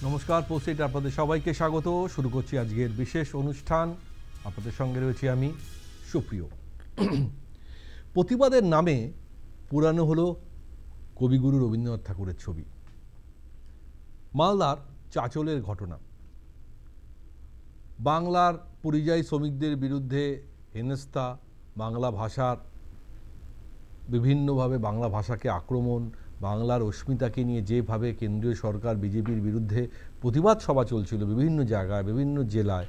নমস্কার, পোস্টে আপনাদের সবাইকে স্বাগত। শুরু করছি আজকের বিশেষ অনুষ্ঠান। আপনাদের সঙ্গে রয়েছি আমি সুপ্রিয়। প্রতিবাদের নামে পুরানো হলো কবিগুরু রবীন্দ্রনাথ ঠাকুরের ছবি। মালদার চাঁচলের ঘটনা, বাংলার পরিযায়ী শ্রমিকদের বিরুদ্ধে হেনস্থা, বাংলা ভাষার বিভিন্নভাবে বাংলা ভাষাকে আক্রমণ, বাংলার অস্মিতাকে নিয়ে যেভাবে কেন্দ্রীয় সরকার বিজেপির বিরুদ্ধে প্রতিবাদ সভা চলছিল বিভিন্ন জায়গায়, বিভিন্ন জেলায়,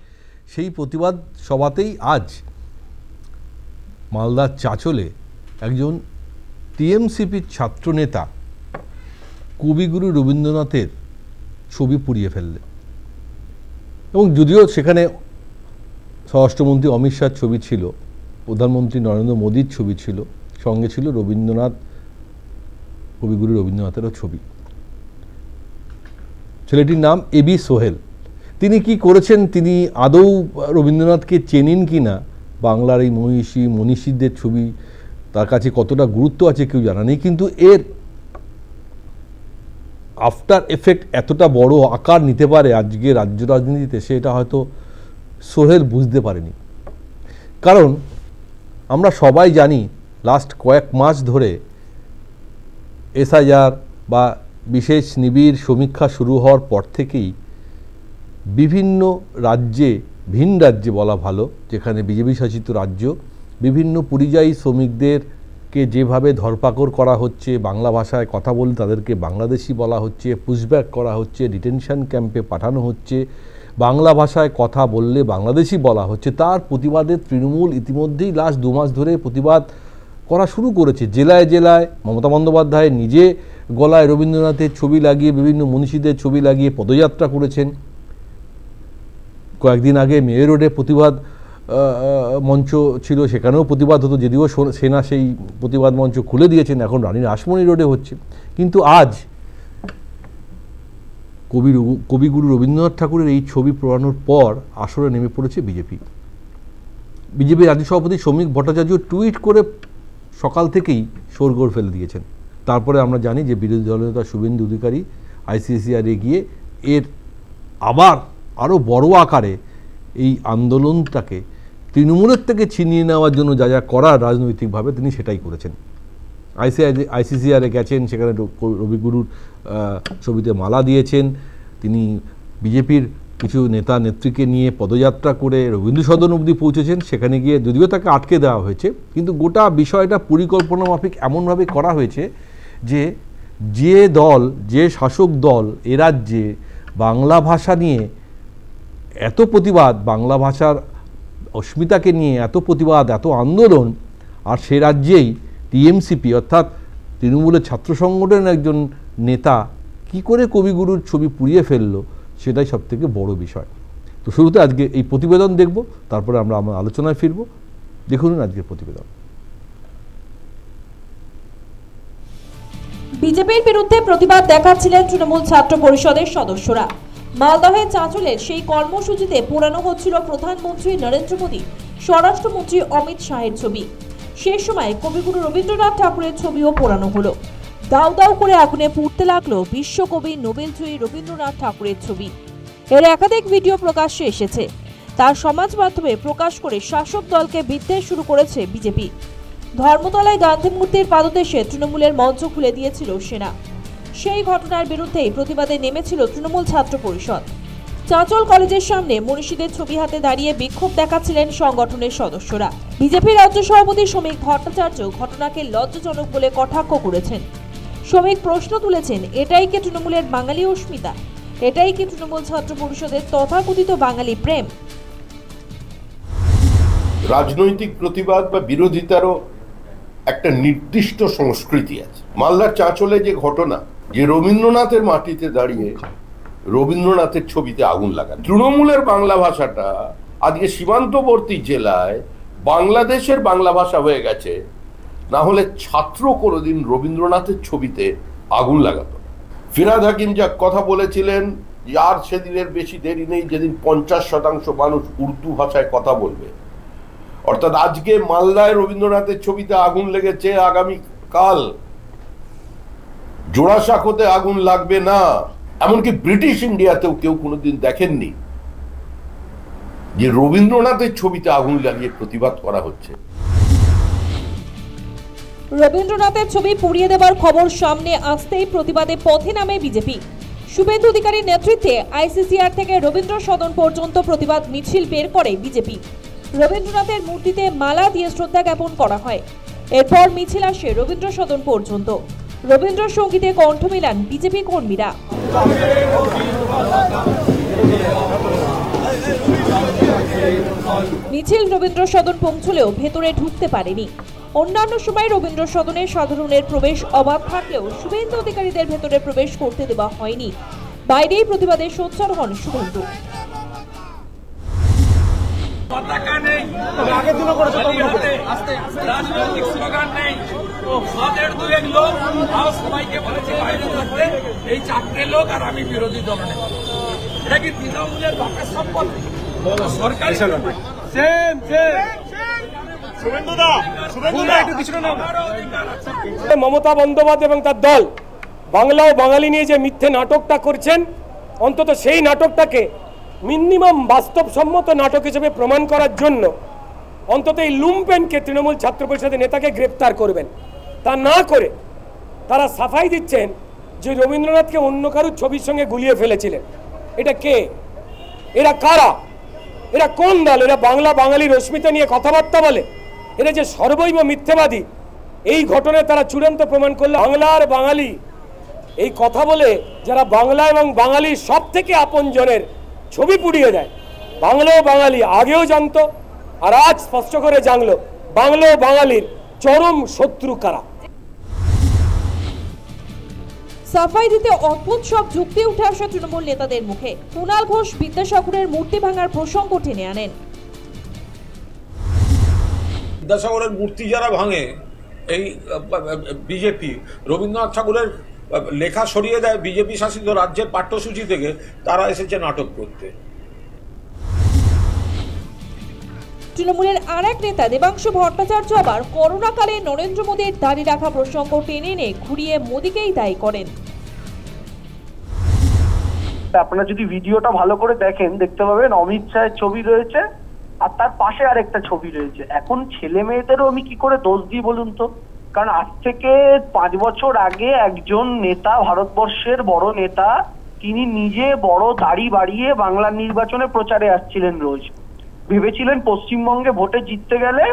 সেই প্রতিবাদ সভাতেই আজ মালদার চাঁচলে একজন টিএমসিপির ছাত্রনেতা কবিগুরু রবীন্দ্রনাথের ছবি পুড়িয়ে ফেললেন। এবং যদিও সেখানে স্বরাষ্ট্রমন্ত্রী অমিত শাহর ছবি ছিল, প্রধানমন্ত্রী নরেন্দ্র মোদীর ছবি ছিল, সঙ্গে ছিল কবিগুরু রবীন্দ্রনাথেরও ছবি। ছেলেটির নাম এবি সোহেল। তিনি কি করেছেন, তিনি আদৌ রবীন্দ্রনাথকে চেনেন কি না, বাংলার এই মনীষীদের ছবি তার কাছে কতটা গুরুত্ব আছে কেউ জানা নেই, কিন্তু এর আফটার এফেক্ট এতটা বড় আকার নিতে পারে আজকে রাজ্য রাজনীতিতে, সেটা হয়তো সোহেল বুঝতে পারেনি। কারণ আমরা সবাই জানি লাস্ট কয়েক মাস ধরে এসআইআর বা বিশেষ নিবিড় সমীক্ষা শুরু হওয়ার পর থেকেই বিভিন্ন রাজ্যে, ভিন রাজ্যে বলা ভালো, যেখানে বিজেপি শাসিত রাজ্য, বিভিন্ন পরিযায়ী শ্রমিকদেরকে যেভাবে ধরপাকড় করা হচ্ছে, বাংলা ভাষায় কথা বলে তাদেরকে বাংলাদেশি বলা হচ্ছে, পুশব্যাক করা হচ্ছে, ডিটেনশন ক্যাম্পে পাঠানো হচ্ছে, বাংলা ভাষায় কথা বললে বাংলাদেশি বলা হচ্ছে, তার প্রতিবাদে তৃণমূল ইতিমধ্যেই লাস্ট 2 মাস ধরে প্রতিবাদ করা শুরু করেছে। জেলায় জেলায় মমতা বন্দ্যোপাধ্যায় নিজে গলায় রবীন্দ্রনাথের ছবি লাগিয়ে, বিভিন্ন মনীষীদের ছবি লাগিয়ে পদযাত্রা করেছেন। কয়েকদিন আগে মেয়ে রোডে প্রতিবাদ মঞ্চ ছিল, সেখানেও প্রতিবাদ হতো, যদিও সেনা সেই প্রতিবাদ মঞ্চ খুলে দিয়েছেন, এখন রানীর আসমণি রোডে হচ্ছে। কিন্তু আজ কবিগুরু রবীন্দ্রনাথ ঠাকুরের এই ছবি পোড়ানোর পর আসরে নেমে পড়েছে বিজেপি। বিজেপির রাজ্য সভাপতি শ্রমিক ভট্টাচার্য টুইট করে সকাল থেকেই শোরগোল ফেলে দিয়েছেন। তারপরে আমরা জানি যে বিরোধী দলনেতা শুভেন্দু অধিকারী আইসিসিআরে গিয়ে এর আরও বড় আকারে এই আন্দোলনটাকে তৃণমূলের থেকে ছিনিয়ে নেওয়ার জন্য যা যা করার রাজনৈতিকভাবে তিনি সেটাই করেছেন। আইসিসিআরে গেছেন, সেখানে রবিগুরুর ছবিতে মালা দিয়েছেন। তিনি বিজেপির কিছু নেতা নেত্রীকে নিয়ে পদযাত্রা করে রবীন্দ্র সদন অবধি পৌঁছেছেন। সেখানে গিয়ে যদিও তাকে আটকে দেওয়া হয়েছে, কিন্তু গোটা বিষয়টা পরিকল্পনা মাফিক এমনভাবে করা হয়েছে যে দল, যে শাসক দল এ রাজ্যে বাংলা ভাষা নিয়ে এত প্রতিবাদ, বাংলা ভাষার অস্মিতাকে নিয়ে এত প্রতিবাদ, এত আন্দোলন, আর সে রাজ্যেই টিএমসিপি অর্থাৎ তৃণমূলের ছাত্র সংগঠনের একজন নেতা কি করে কবিগুরুর ছবি পুড়িয়ে ফেললো, সেটাই সবথেকে বড় বিষয়। তো শুরুতে আজকে এই প্রতিবেদন দেখব, তারপরে আমরা আমার আলোচনায় ফিরব। দেখুন আজকের প্রতিবেদন। বিজেপির বিরুদ্ধে প্রতিবাদ দেখাচ্ছিলেন তৃণমূল ছাত্র পরিষদের সদস্যরা। মালদহের চাঁচলের সেই কর্মসূচিতে পোড়ানো হচ্ছিল প্রধানমন্ত্রী নরেন্দ্র মোদী, স্বরাষ্ট্রমন্ত্রী অমিত শাহের ছবি। সেই সময় কবিগুরু রবীন্দ্রনাথ ঠাকুরের ছবিও পোড়ানো হলো। দাউ দাউ করে আগুনে পুড়তে লাগলো বিশ্বকবি নোবেলজয়ী রবীন্দ্রনাথ ঠাকুরের ছবি। এর একাধিক ভিডিও প্রকাশ্যে এসেছে। তার সমাজ মাধ্যমে প্রকাশ করে শাসক দলকে বিদ্বেষ শুরু করেছে বিজেপি। ধর্মতলায় গান্ধী মূর্তির পাদদেশে তৃণমূলের মঞ্চ খুলে দিয়েছিল সেনা। সেই ঘটনার বিরুদ্ধেই প্রতিবাদে নেমেছিল তৃণমূল ছাত্র পরিষদ। চাঁচল কলেজের সামনে মনীষীদের ছবি হাতে দাঁড়িয়ে বিক্ষোভ দেখাচ্ছিলেন সংগঠনের সদস্যরা। বিজেপির রাজ্য সভাপতি শ্রমিক ভট্টাচার্য ঘটনাকে লজ্জাজনক বলে কটাক্ষ করেছেন। শ্রমিক প্রশ্ন তুলেছেন, এটাই কি তৃণমূলের বাঙালি অস্মিতা? এটাই কি তৃণমূল ছাত্র পরিষদের তথাকথিত বাঙালি প্রেম? রাজনৈতিক প্রতিবাদ বা বিরোধিতারও একটা নির্দিষ্ট সংস্কৃতি আছে। মালদার চাঁচলে যে ঘটনা, যে রবীন্দ্রনাথের মাটিতে দাঁড়িয়ে রবীন্দ্রনাথের ছবিতে আগুন লাগান, তৃণমূলের বাংলা ভাষাটা আজকে সীমান্তবর্তী জেলায় বাংলাদেশের বাংলা ভাষা হয়ে গেছে। না হলে ছাত্র কোনোদিন রবীন্দ্রনাথের ছবিতে আগুন লাগাতো। ফিরহাদ হাকিম যা কথা বলেছিলেন, আর সেদিনের বেশি দেরি নেই যেদিন 50% মানুষ উর্দু ভাষায় কথা বলবে। অর্থাৎ আজকে মালদায় রবীন্দ্রনাথের ছবিতে আগুন লেগেছে, আগামী কাল জোড়াসাঁকোতে আগুন লাগবে না। এমনকি ব্রিটিশ ইন্ডিয়াতেও কেউ কোনোদিন দেখেননি যে রবীন্দ্রনাথের ছবিতে আগুন লাগিয়ে প্রতিবাদ করা হচ্ছে। রবীন্দ্রনাথের ছবি পুড়িয়ে দেবার খবর সামনে আসতেই প্রতিবাদে পথে নামে বিজেপি। শুভেন্দু অধিকারীর নেতৃত্বে আইসিসিআর থেকে রবীন্দ্র সদন পর্যন্ত প্রতিবাদ মিছিল বের করে বিজেপি। রবীন্দ্রনাথের মূর্তিতে মালা দিয়ে শ্রদ্ধা জ্ঞাপন করা হয়। এরপর মিছিল আসে রবীন্দ্র সদন পর্যন্ত। রবীন্দ্র সঙ্গীতে কণ্ঠ মিলান বিজেপি কর্মীরা। মিছিল রবীন্দ্র সদন পৌঁছলেও ভেতরে ঢুকতে পারেনি। অন্যান্য সময় রবীন্দ্র সদনে সাধারণের প্রবেশ অবাধ থাকলেও শুভেন্দু অধিকারীদের ভেতরে প্রবেশ করতে দেওয়া হয়নি। বাইরেই প্রতিবাদে সোচ্চার হন শুভেন্দু। এই চারটে লোক আর আমি বিরোধী দল এটা কি তৃণমূলের বাপের সম্পদ? সরকারি মমতা বন্দ্যোপাধ্যায় এবং তার দল বাংলা ও বাঙালি নিয়ে যে মিথ্যে নাটকটা করছেন, অন্তত সেই নাটকটাকে মিনিমাম বাস্তবসম্মত নাটক হিসেবে প্রমাণ করার জন্য অন্তত এই লুম্পেনকে তৃণমূল ছাত্র পরিষদের নেতাকে গ্রেপ্তার করবেন। তা না করে তারা সাফাই দিচ্ছেন যে রবীন্দ্রনাথকে অন্য কারুর ছবির সঙ্গে গুলিয়ে ফেলেছিলেন। এটা কে? এরা কারা? এরা কোন দল? এরা বাংলা বাঙালির অস্মিতা নিয়ে কথাবার্তা বলে? এরা যে সর্বৈব মিথ্যেবাদী, এই ঘটনায় তারা চূড়ান্ত প্রমাণ করলো। বাংলা আর বাঙালি এই কথা বলে যারা বাংলা এবং বাঙালির সব থেকে আপনজনের ছবি পুড়িয়ে দেয়, বাংলা ও বাঙালি আগেও জানতো আর আজ স্পষ্ট করে জানলো বাংলা ও বাঙালির চরম শত্রু কারা। সাফাই দিতে অদ্ভুত সব যুক্তি উঠে আসে তৃণমূল নেতাদের মুখে। কুণাল ঘোষ বিদ্যাসাগরের মূর্তি ভাঙার প্রসঙ্গ টেনে আনেন। বিদ্যাসাগরের মূর্তি যারা ভাঙে এই বিজেপি, রবীন্দ্রনাথ ঠাকুরের লেখা সরিয়ে দেয় বিজেপি শাসিত রাজ্যের পাঠ্যসূচি থেকে, তারা এসেছে নাটক করতে। তৃণমূলের আরেক নেতা দেবাংশু ভট্টাচার্য আবার করোনাকালে নরেন্দ্র মোদীর দাড়ি রাখা প্রসঙ্গ টেনে এনে ঘুরিয়ে মোদীকেই দায়ী করেন। আপনারা যদি ভিডিওটা ভালো করে দেখেন দেখতে পাবেন অমিত শাহের ছবি রয়েছে আর তার পাশে আরেকটা ছবি রয়েছে। এখন ছেলে মেয়েদেরও আমি কি করে দোষ দিই বলুন তো? কারণ আজ থেকে 5 বছর আগে একজন নেতা, ভারতবর্ষের বড় নেতা, তিনি নিজে বড় দাড়ি বাড়িয়ে বাংলার নির্বাচনে প্রচারে আসছিলেন রোজ। ভেবেছিলেন পশ্চিমবঙ্গে ভোটে জিততে গেলে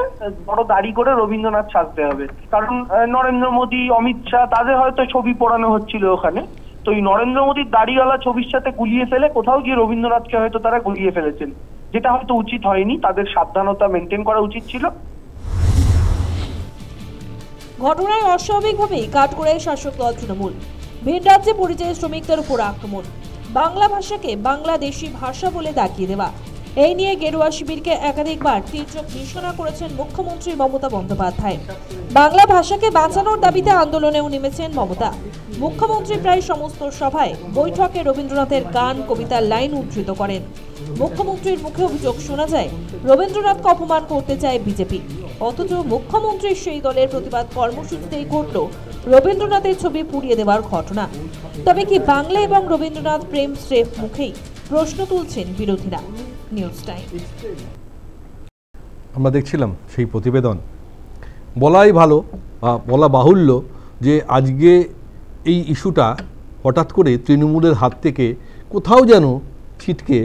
বড় দাড়ি করে রবীন্দ্রনাথ সাজতে হবে, কারণ নরেন্দ্র মোদী, অমিত শাহ তাদের হয়তো ছবি পড়ানো হচ্ছিল ওখানে। তো এই নরেন্দ্র মোদীর দাড়িওয়ালা ছবির সাথে গুলিয়ে ফেলে কোথাও গিয়ে রবীন্দ্রনাথকে হয়তো তারা গুলিয়ে ফেলেছেন, যেটা হয়তো উচিত হয়নি। তাদের সাবধানতা মেনটেন করা উচিত ছিল। ঘটনায় অস্বাভাবিকভাবেই কাঠগড়ায় শাসক দল তৃণমূল। ভিন রাজ্যে পরিযায়ী শ্রমিকদের উপর আক্রমণ, বাংলা ভাষাকে বাংলাদেশি ভাষা বলে দাগিয়ে দেওয়া, এই নিয়ে গেরুয়া শিবিরকে একাধিকবার তীর্যক নিশানা করেছেন মুখ্যমন্ত্রী মমতা বন্দ্যোপাধ্যায়। বাংলা ভাষাকে বাঁচানোর দাবিতে আন্দোলনেও নেমেছেন মমতা। মুখ্যমন্ত্রী প্রায় সমস্ত সভায় বৈঠকে রবীন্দ্রনাথের গান, কবিতার লাইন উদ্ধৃত করেন। মুখ্যমন্ত্রীর মুখে অভিযোগ শোনা যায় রবীন্দ্রনাথকে অপমান করতে চায় বিজেপি, অথচ মুখ্যমন্ত্রীর সেই দলের প্রতিবাদ কর্মসূচিতেই ঘটল রবীন্দ্রনাথের ছবি পুড়িয়ে দেওয়ার ঘটনা। তবে কি বাংলা এবং রবীন্দ্রনাথ প্রেম স্রেফ মুখেই? প্রশ্ন তুলছেন বিরোধীরা। News time. আমরা দেখছিলাম সেই প্রতিবেদন। বলাই ভালো বা বলা বাহুল্য যে আজকে এই ইস্যুটা হঠাৎ করে তৃণমূলের হাত থেকে কোথাও যেন ছিটকে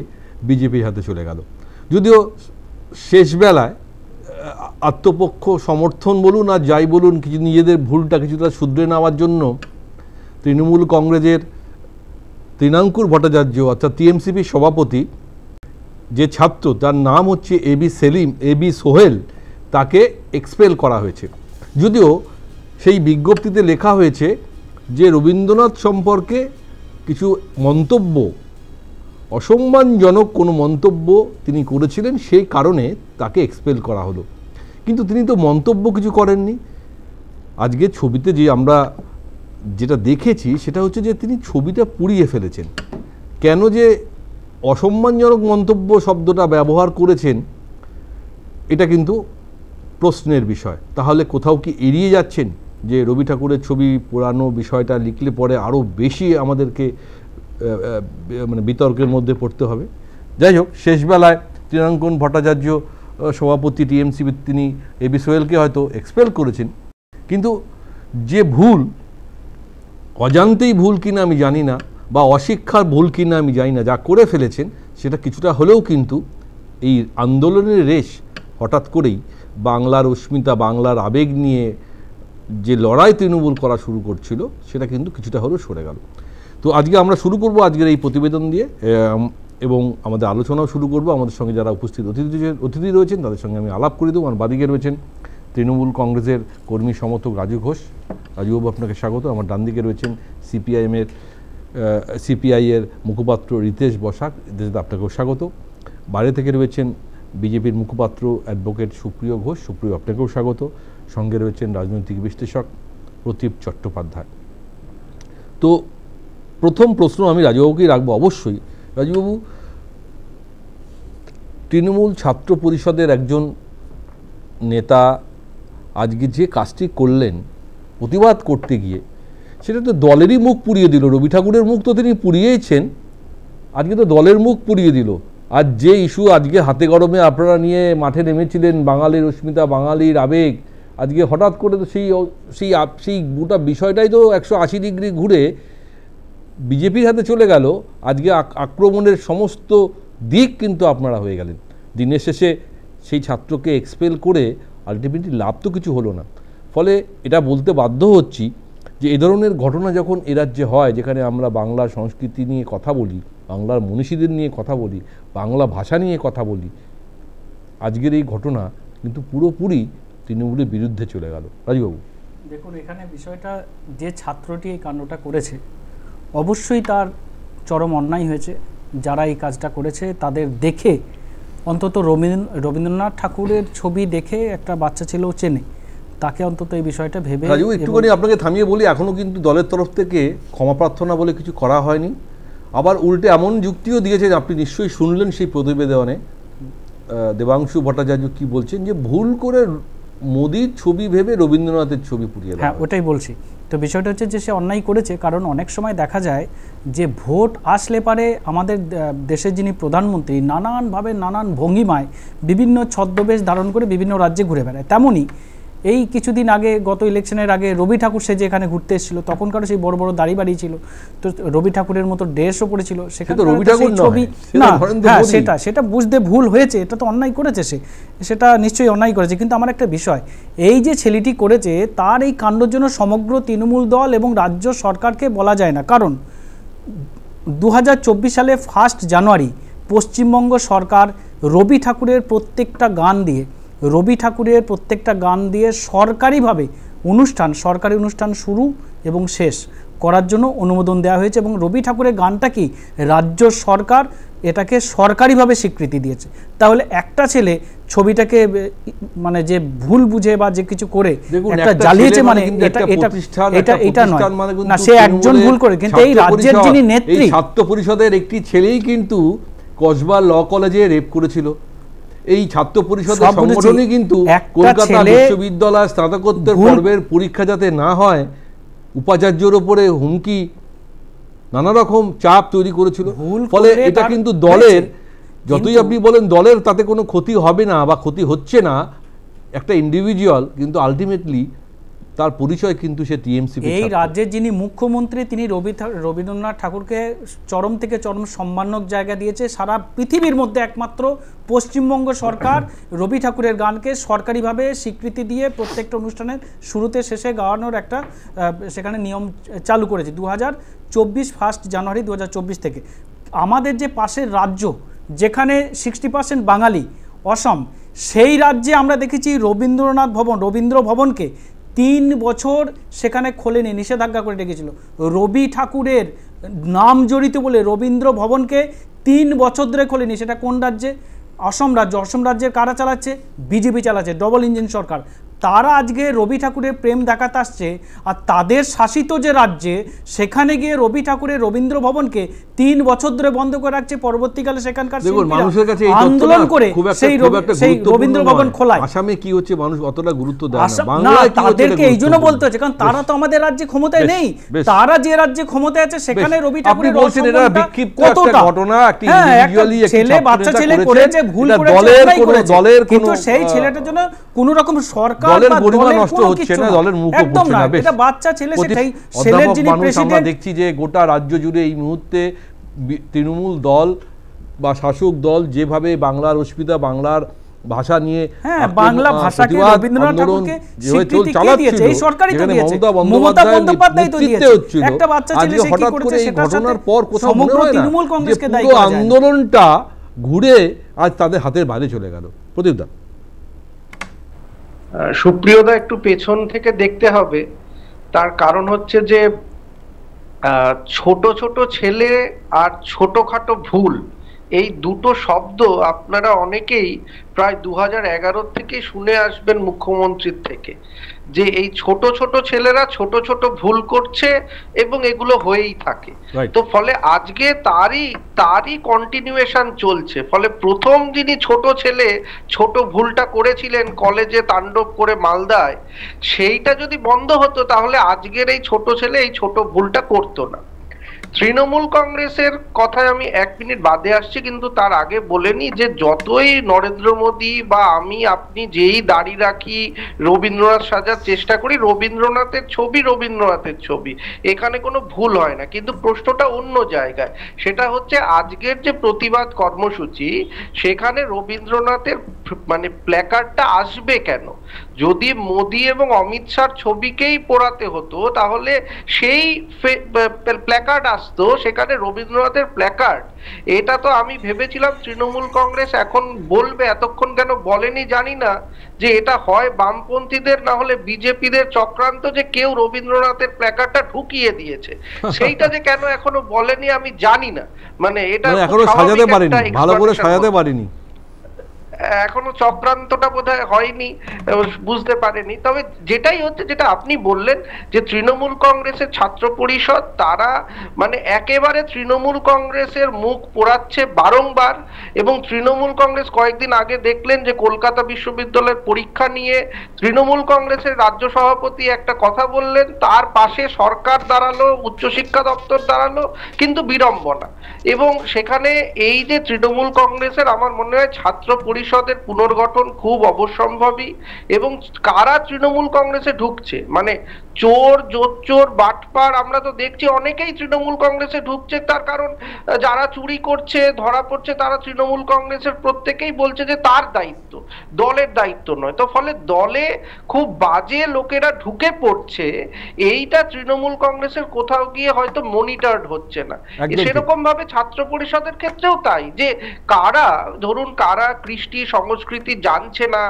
বিজেপির হাতে চলে গেল। যদিও শেষবেলায় আত্মপক্ষ সমর্থন বলুন আর যাই বলুন, কিছু নিজেদের ভুলটা কিছুটা শুধরে নেওয়ার জন্য তৃণমূল কংগ্রেসের তৃণাঙ্কুর ভট্টাচার্য অর্থাৎ টিএমসিপির সভাপতি, যে ছাত্র তার নাম হচ্ছে এবি সোহেল, তাকে এক্সপেল করা হয়েছে। যদিও সেই বিজ্ঞপ্তিতে লেখা হয়েছে যে রবীন্দ্রনাথ সম্পর্কে কিছু মন্তব্য, অসম্মানজনক কোনো মন্তব্য তিনি করেছিলেন, সেই কারণে তাকে এক্সপেল করা হলো। কিন্তু তিনি তো মন্তব্য কিছু করেননি। আজকে ছবিতে যে আমরা যেটা দেখেছি সেটা হচ্ছে যে তিনি ছবিটা পুড়িয়ে ফেলেছেন। কেন যে অসম্মানজনক মন্তব্য শব্দটা ব্যবহার করেছেন এটা কিন্তু প্রশ্নের বিষয়। তাহলে কোথাও কি এড়িয়ে যাচ্ছেন যে রবি ঠাকুরের ছবি পোড়ানো বিষয়টা লিখলে পরে আরও বেশি আমাদেরকে মানে বিতর্কের মধ্যে পড়তে হবে। যাই হোক, শেষবেলায় তৃণাঙ্কন ভট্টাচার্য সভাপতি টিএমসি, তিনি এবি সোহেলকে হয়তো এক্সপেল করেছেন, কিন্তু যে ভুল, অজান্তেই ভুল কিনা আমি জানি না, বা অশিক্ষার ভুল কিনা আমি জানি না, যা করে ফেলেছেন সেটা কিছুটা হলেও কিন্তু এই আন্দোলনের রেশ হঠাৎ করেই বাংলার অস্মিতা, বাংলার আবেগ নিয়ে যে লড়াই তৃণমূল করা শুরু করছিল সেটা কিন্তু কিছুটা হলেও সরে গেল। তো আজকে আমরা শুরু করব আজকের এই প্রতিবেদন দিয়ে, এবং আমাদের আলোচনাও শুরু করব। আমাদের সঙ্গে যারা উপস্থিত অতিথি রয়েছেন তাদের সঙ্গে আমি আলাপ করে দেবো। আমার বাদিকে রয়েছেন তৃণমূল কংগ্রেসের কর্মী সমর্থক রাজু ঘোষ। রাজুবাবু, আপনাকে স্বাগত। আমার ডান দিকে রয়েছেন সিপিআইয়ের মুখপাত্র রিতেশ বসাক, আপনাকেও স্বাগত। বাইরে থেকে রয়েছেন বিজেপির মুখপাত্র অ্যাডভোকেট সুপ্রিয় ঘোষ। সুপ্রিয়, আপনাকেও স্বাগত। সঙ্গে রয়েছেন রাজনৈতিক বিশ্লেষক প্রতীপ চট্টোপাধ্যায়। তো প্রথম প্রশ্ন আমি রাজুবাবুকেই রাখবো অবশ্যই। রাজুবাবু, তৃণমূল ছাত্র পরিষদের একজন নেতা আজকে যে কাজটি করলেন প্রতিবাদ করতে গিয়ে, সেটা তো দলেরই মুখ পুড়িয়ে দিল। রবি ঠাকুরের মুখ তো তিনি পুড়িয়েইছেন, আজকে তো দলের মুখ পুড়িয়ে দিল। আর যে ইস্যু আজকে হাতে গরমে আপনারা নিয়ে মাঠে নেমেছিলেন, বাঙালির অস্মিতা, বাঙালির আবেগ, আজকে হঠাৎ করে তো সেই গোটা বিষয়টাই তো 180 ডিগ্রি ঘুরে বিজেপির হাতে চলে গেল। আজকে আক্রমণের সমস্ত দিক কিন্তু আপনারা হয়ে গেলেন। দিনের শেষে সেই ছাত্রকে এক্সপেল করে আলটিমেটলি লাভ তো কিছু হলো না। ফলে এটা বলতে বাধ্য হচ্ছি যে এ ধরনের ঘটনা যখন এ রাজ্যে হয়, যেখানে আমরা বাংলা সংস্কৃতি নিয়ে কথা বলি, বাংলার মনীষীদের নিয়ে কথা বলি, বাংলা ভাষা নিয়ে কথা বলি, আজকের এই ঘটনা কিন্তু পুরোপুরি তৃণমূলের বিরুদ্ধে চলে গেল। রাজুবাবু, দেখুন, এখানে বিষয়টা, যে ছাত্রটি এই কাণ্ডটা করেছে অবশ্যই তার চরম অন্যায় হয়েছে। যারা এই কাজটা করেছে তাদের দেখে, অন্তত রবীন্দ্রনাথ ঠাকুরের ছবি দেখে একটা বাচ্চা ছেলেও চেনে, তাকে অন্তত এই বিষয়টা ভেবে। রাজু, একটুখানি আপনাকে থামিয়ে বলি, এখনও কিন্তু দলের তরফ থেকে ক্ষমা প্রার্থনা বলে কিছু করা হয়নি। আবার উল্টে এমন যুক্তিও দিয়েছেন, আপনি নিশ্চয়ই শুনলেন সেই প্রতিবেদনে দেবাংশু ভট্টাচার্য কি বলছেন, যে ভুল করে মোদির ছবি ভেবে রবীন্দ্রনাথের ছবি পুড়িয়ে দেওয়া। হ্যাঁ, ওটাই বলছি। তো বিষয়টা হচ্ছে যে সে অন্যায় করেছে, কারণ অনেক সময় দেখা যায় যে ভোট আসলে পারে আমাদের দেশের যিনি প্রধানমন্ত্রী নানানভাবে, নানান ভঙ্গিমায়, বিভিন্ন ছদ্মবেশ ধারণ করে বিভিন্ন রাজ্যে ঘুরে বেড়ায়। তেমনই এই কিছুদিন আগে, গত ইলেকশনের আগে রবি ঠাকুর সে যে এখানে ঘুরতে এসেছিল, তখনকারও সেই বড় বড় দাড়ি বাড়ি ছিল, তো রবি ঠাকুরের মতো ড্রেসও পড়েছিল সেখানে। ছবি না, হ্যাঁ, সেটা বুঝতে ভুল হয়েছে, এটা তো অন্যায় করেছে, সেটা নিশ্চয়ই অন্যায় করেছে। কিন্তু আমার একটা বিষয়, এই যে ছেলেটি করেছে তার এই কাণ্ডের জন্য সমগ্র তৃণমূল দল এবং রাজ্য সরকারকে বলা যায় না। কারণ 2024 সালে 1 জানুয়ারি পশ্চিমবঙ্গ সরকার রবি ঠাকুরের প্রত্যেকটা গান দিয়ে সরকারিভাবে সরকারি অনুষ্ঠান শুরু এবং শেষ করার জন্য অনুমোদন দেওয়া হয়েছে, এবং রবি ঠাকুরের গানটা কি রাজ্য সরকার এটাকে সরকারিভাবে স্বীকৃতি দিয়েছে। তাহলে একটা ছেলে ছবিটাকে মানে যে ভুল বুঝে বা যে কিছু করে একটা জ্বালিয়েছে, মানে এটা নয় না, সে একজন ভুল করে। কিন্তু এই রাজ্যের যিনি নেত্রী, ছাত্র পরিষদের একটি ছেলেই কিন্তু কসবা ল কলেজে রেপ করেছিল। এই ছাত্র পরিষদের সংগঠনই কিন্তু কলকাতা বিশ্ববিদ্যালয় স্নাতকোত্তর পর্বের পরীক্ষা যাতে না হয়, উপাচার্যের উপরে হুমকি, নানা রকম চাপ তৈরি করেছিল। ফলে এটা কিন্তু দলের, যতই আপনি বলেন দলের তাতে কোনো ক্ষতি হবে না বা ক্ষতি হচ্ছে না, একটা ইন্ডিভিজুয়াল কিন্তু আলটিমেটলি তার পরিচয় কিন্তু সে টিএমসি। এই রাজ্যের যিনি মুখ্যমন্ত্রী তিনি রবীন্দ্রনাথ ঠাকুরকে চরম থেকে চরম সম্মানক জায়গা দিয়েছে। সারা পৃথিবীর মধ্যে একমাত্র পশ্চিমবঙ্গ সরকার রবি ঠাকুরের গানকে সরকারিভাবে স্বীকৃতি দিয়ে প্রত্যেকটা অনুষ্ঠানের শুরুতে শেষে গাওয়ানোর একটা সেখানে নিয়ম চালু করেছে 2024 1 জানুয়ারি 2024 থেকে। আমাদের যে পাশের রাজ্য যেখানে 60% বাঙালি, অসম, সেই রাজ্যে আমরা দেখেছি রবীন্দ্র ভবনকে 3 বছর সেখানে খোলেনি, নিষেধাজ্ঞা করে রেখেছিল। রবি ঠাকুরের নাম জড়িত বলে রবীন্দ্র ভবনকে 3 বছর ধরে খোলেনি। সেটা কোন রাজ্যে? অসম রাজ্যের কারা চালাচ্ছে? বিজেপি চালাচ্ছে, ডবল ইঞ্জিন সরকার। তারা আজকে রবি ঠাকুরের প্রেম দেখাতে আসছে, আর তাদের শাসিত যে রাজ্যে সেখানে গিয়ে রবি ঠাকুরের রবীন্দ্র ভবনকে 3 বছর ধরে বন্ধ করে রাখছে, পরবর্তীকালে সেখানকার আন্দোলন করে সেই রবীন্দ্র ভবন খোলায়। আসামে কি হচ্ছে মানুষ অতটা গুরুত্ব দেয় না, বাংলায় কি হচ্ছে তাদেরকে এই জন্য বলতে হচ্ছে কারণ তারা তো আমাদের রাজ্যে ক্ষমতায় নেই, তারা যে রাজ্যে ক্ষমতায় আছে সেখানে রবি ঠাকুরের ঘটনা ছেলে বাচ্চা ছেলে করেছে, ভুল করেছে, কিন্তু সেই ছেলেটার জন্য কোন রকম সরকার নষ্ট হচ্ছে না, দলের মুখও পড়ছে না। এটা বাচ্চা ছেলে, সেটাই ছেলের যিনি প্রেসিডেন্ট। আমরা দেখছি যে গোটা রাজ্য জুড়ে এই মুহূর্তে তৃণমূল দল বা শাসক দল যেভাবে বাংলার অস্মিতা, বাংলার ভাষা নিয়ে বাংলা ভাষাকে রবীন্দ্রনাথ ঠাকুরকে স্বীকৃতি কে দিয়েছে? এই সরকারই তো দিয়েছে, মমতা বন্দ্যোপাধ্যায় তো দিয়েছে। একটা বাচ্চা ছেলে সে কি করেছে সেটার ঘটনার পর কোথাও সমগ্র তৃণমূল কংগ্রেসকে দায়ী করা যায়। আন্দোলনটা ঘুরে আজ তাদের হাতের বাইরে চলে গেল। প্রদীপদা, সুপ্রিয়দা, একটু পেছন থেকে দেখতে হবে। তার কারণ হচ্ছে যে ছোট ছোট ছেলে আর ছোটখাটো ভুল, এই দুটো শব্দ আপনারা অনেকেই প্রায় 2011 থেকে শুনে আসবেন মুখ্যমন্ত্রীর থেকে, যে এই ছোট ছোট ছেলেরা ছোট ছোট ভুল করছে এবং এগুলো হয়েই থাকে। তো ফলে আজকে তারই কন্টিনিউয়েশন চলছে। ফলে প্রথম যিনি ছোট ছেলে ছোট ভুলটা করেছিলেন কলেজে তাণ্ডব করে মালদায়, সেইটা যদি বন্ধ হতো তাহলে আজকের এই ছোট ছেলে এই ছোট ভুলটা করতো না। তৃণমূল কংগ্রেসের কথায় আমি 1 মিনিট বাদে আসছি, কিন্তু তার আগে বলে নি যে যতই নরেন্দ্র মোদী বা আমি আপনি যেই দাড়ি রাখি, রবীন্দ্রনাথ সাজার চেষ্টা করি, রবীন্দ্রনাথের ছবি, এখানে কোনো ভুল হয় না। কিন্তু প্রশ্নটা অন্য জায়গায়, সেটা হচ্ছে আজকের যে প্রতিবাদ কর্মসূচি, সেখানে রবীন্দ্রনাথের মানে প্ল্যাকার্ডটা আসবে কেন? যদি মোদী এবং অমিত শাহর ছবিকেই পোড়াতে হতো তাহলে সেই প্ল্যাকার্ড আসতো, সেখানে রবীন্দ্রনাথের প্ল্যাকার্ড। এটা তো আমি ভেবেছিলাম তৃণমূল কংগ্রেস এখন বলবে, এতক্ষণ কেন বলেনি জানি না, যে এটা হয় বামপন্থীদের না হলে বিজেপিদের চক্রান্ত, যে কেউ রবীন্দ্রনাথের প্ল্যাকার্ডটা ঢুকিয়ে দিয়েছে। সেইটা যে কেন এখনো বলেনি আমি জানি না, মানে এটা এখনো সাজাতে পারেনি, ভালো করে সাজাতে পারেনি, এখনো চক্রান্তটা বোধহয় হয়নি, বুঝতে পারেনি। তবে যেটাই হচ্ছে, যেটা আপনি বললেন যে তৃণমূল কংগ্রেসের ছাত্র পরিষদ, তারা মানে একেবারে তৃণমূল কংগ্রেসের মুখ পোড়াচ্ছে বারংবার। এবং তৃণমূল কংগ্রেস কয়েকদিন আগে দেখলেন যে কলকাতা বিশ্ববিদ্যালয়ের পরীক্ষা নিয়ে তৃণমূল কংগ্রেসের রাজ্য সভাপতি একটা কথা বললেন, তার পাশে সরকার দাঁড়ালো, উচ্চশিক্ষা দপ্তর দাঁড়ালো, কিন্তু বিড়ম্বনা। এবং সেখানে এই যে তৃণমূল কংগ্রেসের, আমার মনে হয় ছাত্র পরিষদের পুনর্গঠন খুব অবশ্যম্ভাবী। এবং কারা তৃণমূল কংগ্রেসে ঢুকছে, মানে চোর, জোচ্চোর, বাটপার, আমরা তো দেখছি অনেকেই তৃণমূল কংগ্রেসে ঢুকছে। তার কারণ যারা চুরি করছে ধরা পড়ছে তারা তৃণমূল কংগ্রেসের প্রত্যেকেই বলছে যে তার দায়িত্ব, দলের দায়িত্ব নয়। তো ফলে দলে খুব বাজে লোকেরা ঢুকে পড়ছে, এইটা তৃণমূল কংগ্রেসের কোথাও গিয়ে হয়তো মনিটরড হচ্ছে না। সেরকম ভাবে ছাত্র পরিষদের ক্ষেত্রেও তাই, যে কারা, ধরুন কারা কৃষ্টি সংস্কৃতি জানছে না,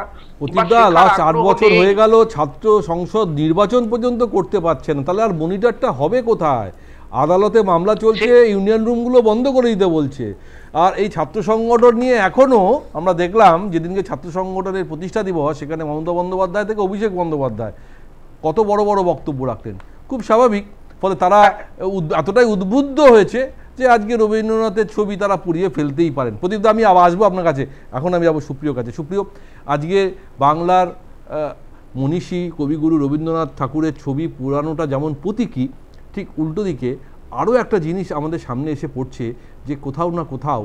লাস্ট 8 বছর হয়ে গেল, ছাত্র সংসদ নির্বাচন পর্যন্ত করতে পারছে না, তাহলে আর মনিটরটা হবে কোথায়? আদালতে মামলা চলছে, ইউনিয়ন রুমগুলো বন্ধ করে দিতে বলছে। আর এই ছাত্র সংগঠন নিয়ে এখনো আমরা দেখলাম যেদিনকে ছাত্র সংগঠনের প্রতিষ্ঠা দিবস, সেখানে মমতা বন্দ্যোপাধ্যায় থেকে অভিষেক বন্দ্যোপাধ্যায় কত বড় বড় বক্তব্য রাখলেন, খুব স্বাভাবিক। ফলে তারা এতটাই উদ্বুদ্ধ হয়েছে যে আজকে রবীন্দ্রনাথের ছবি তারা পুড়িয়ে ফেলতেই পারেন। প্রদীপদা, আমি আবার আসবো আপনার কাছে, এখন আমি যাবো সুপ্রিয়র কাছে। সুপ্রিয়, আজকে বাংলার মনীষী কবিগুরু রবীন্দ্রনাথ ঠাকুরের ছবি পুরানোটা যেমন প্রতীকী, ঠিক উল্টো দিকে আরও একটা জিনিস আমাদের সামনে এসে পড়ছে, যে কোথাও না কোথাও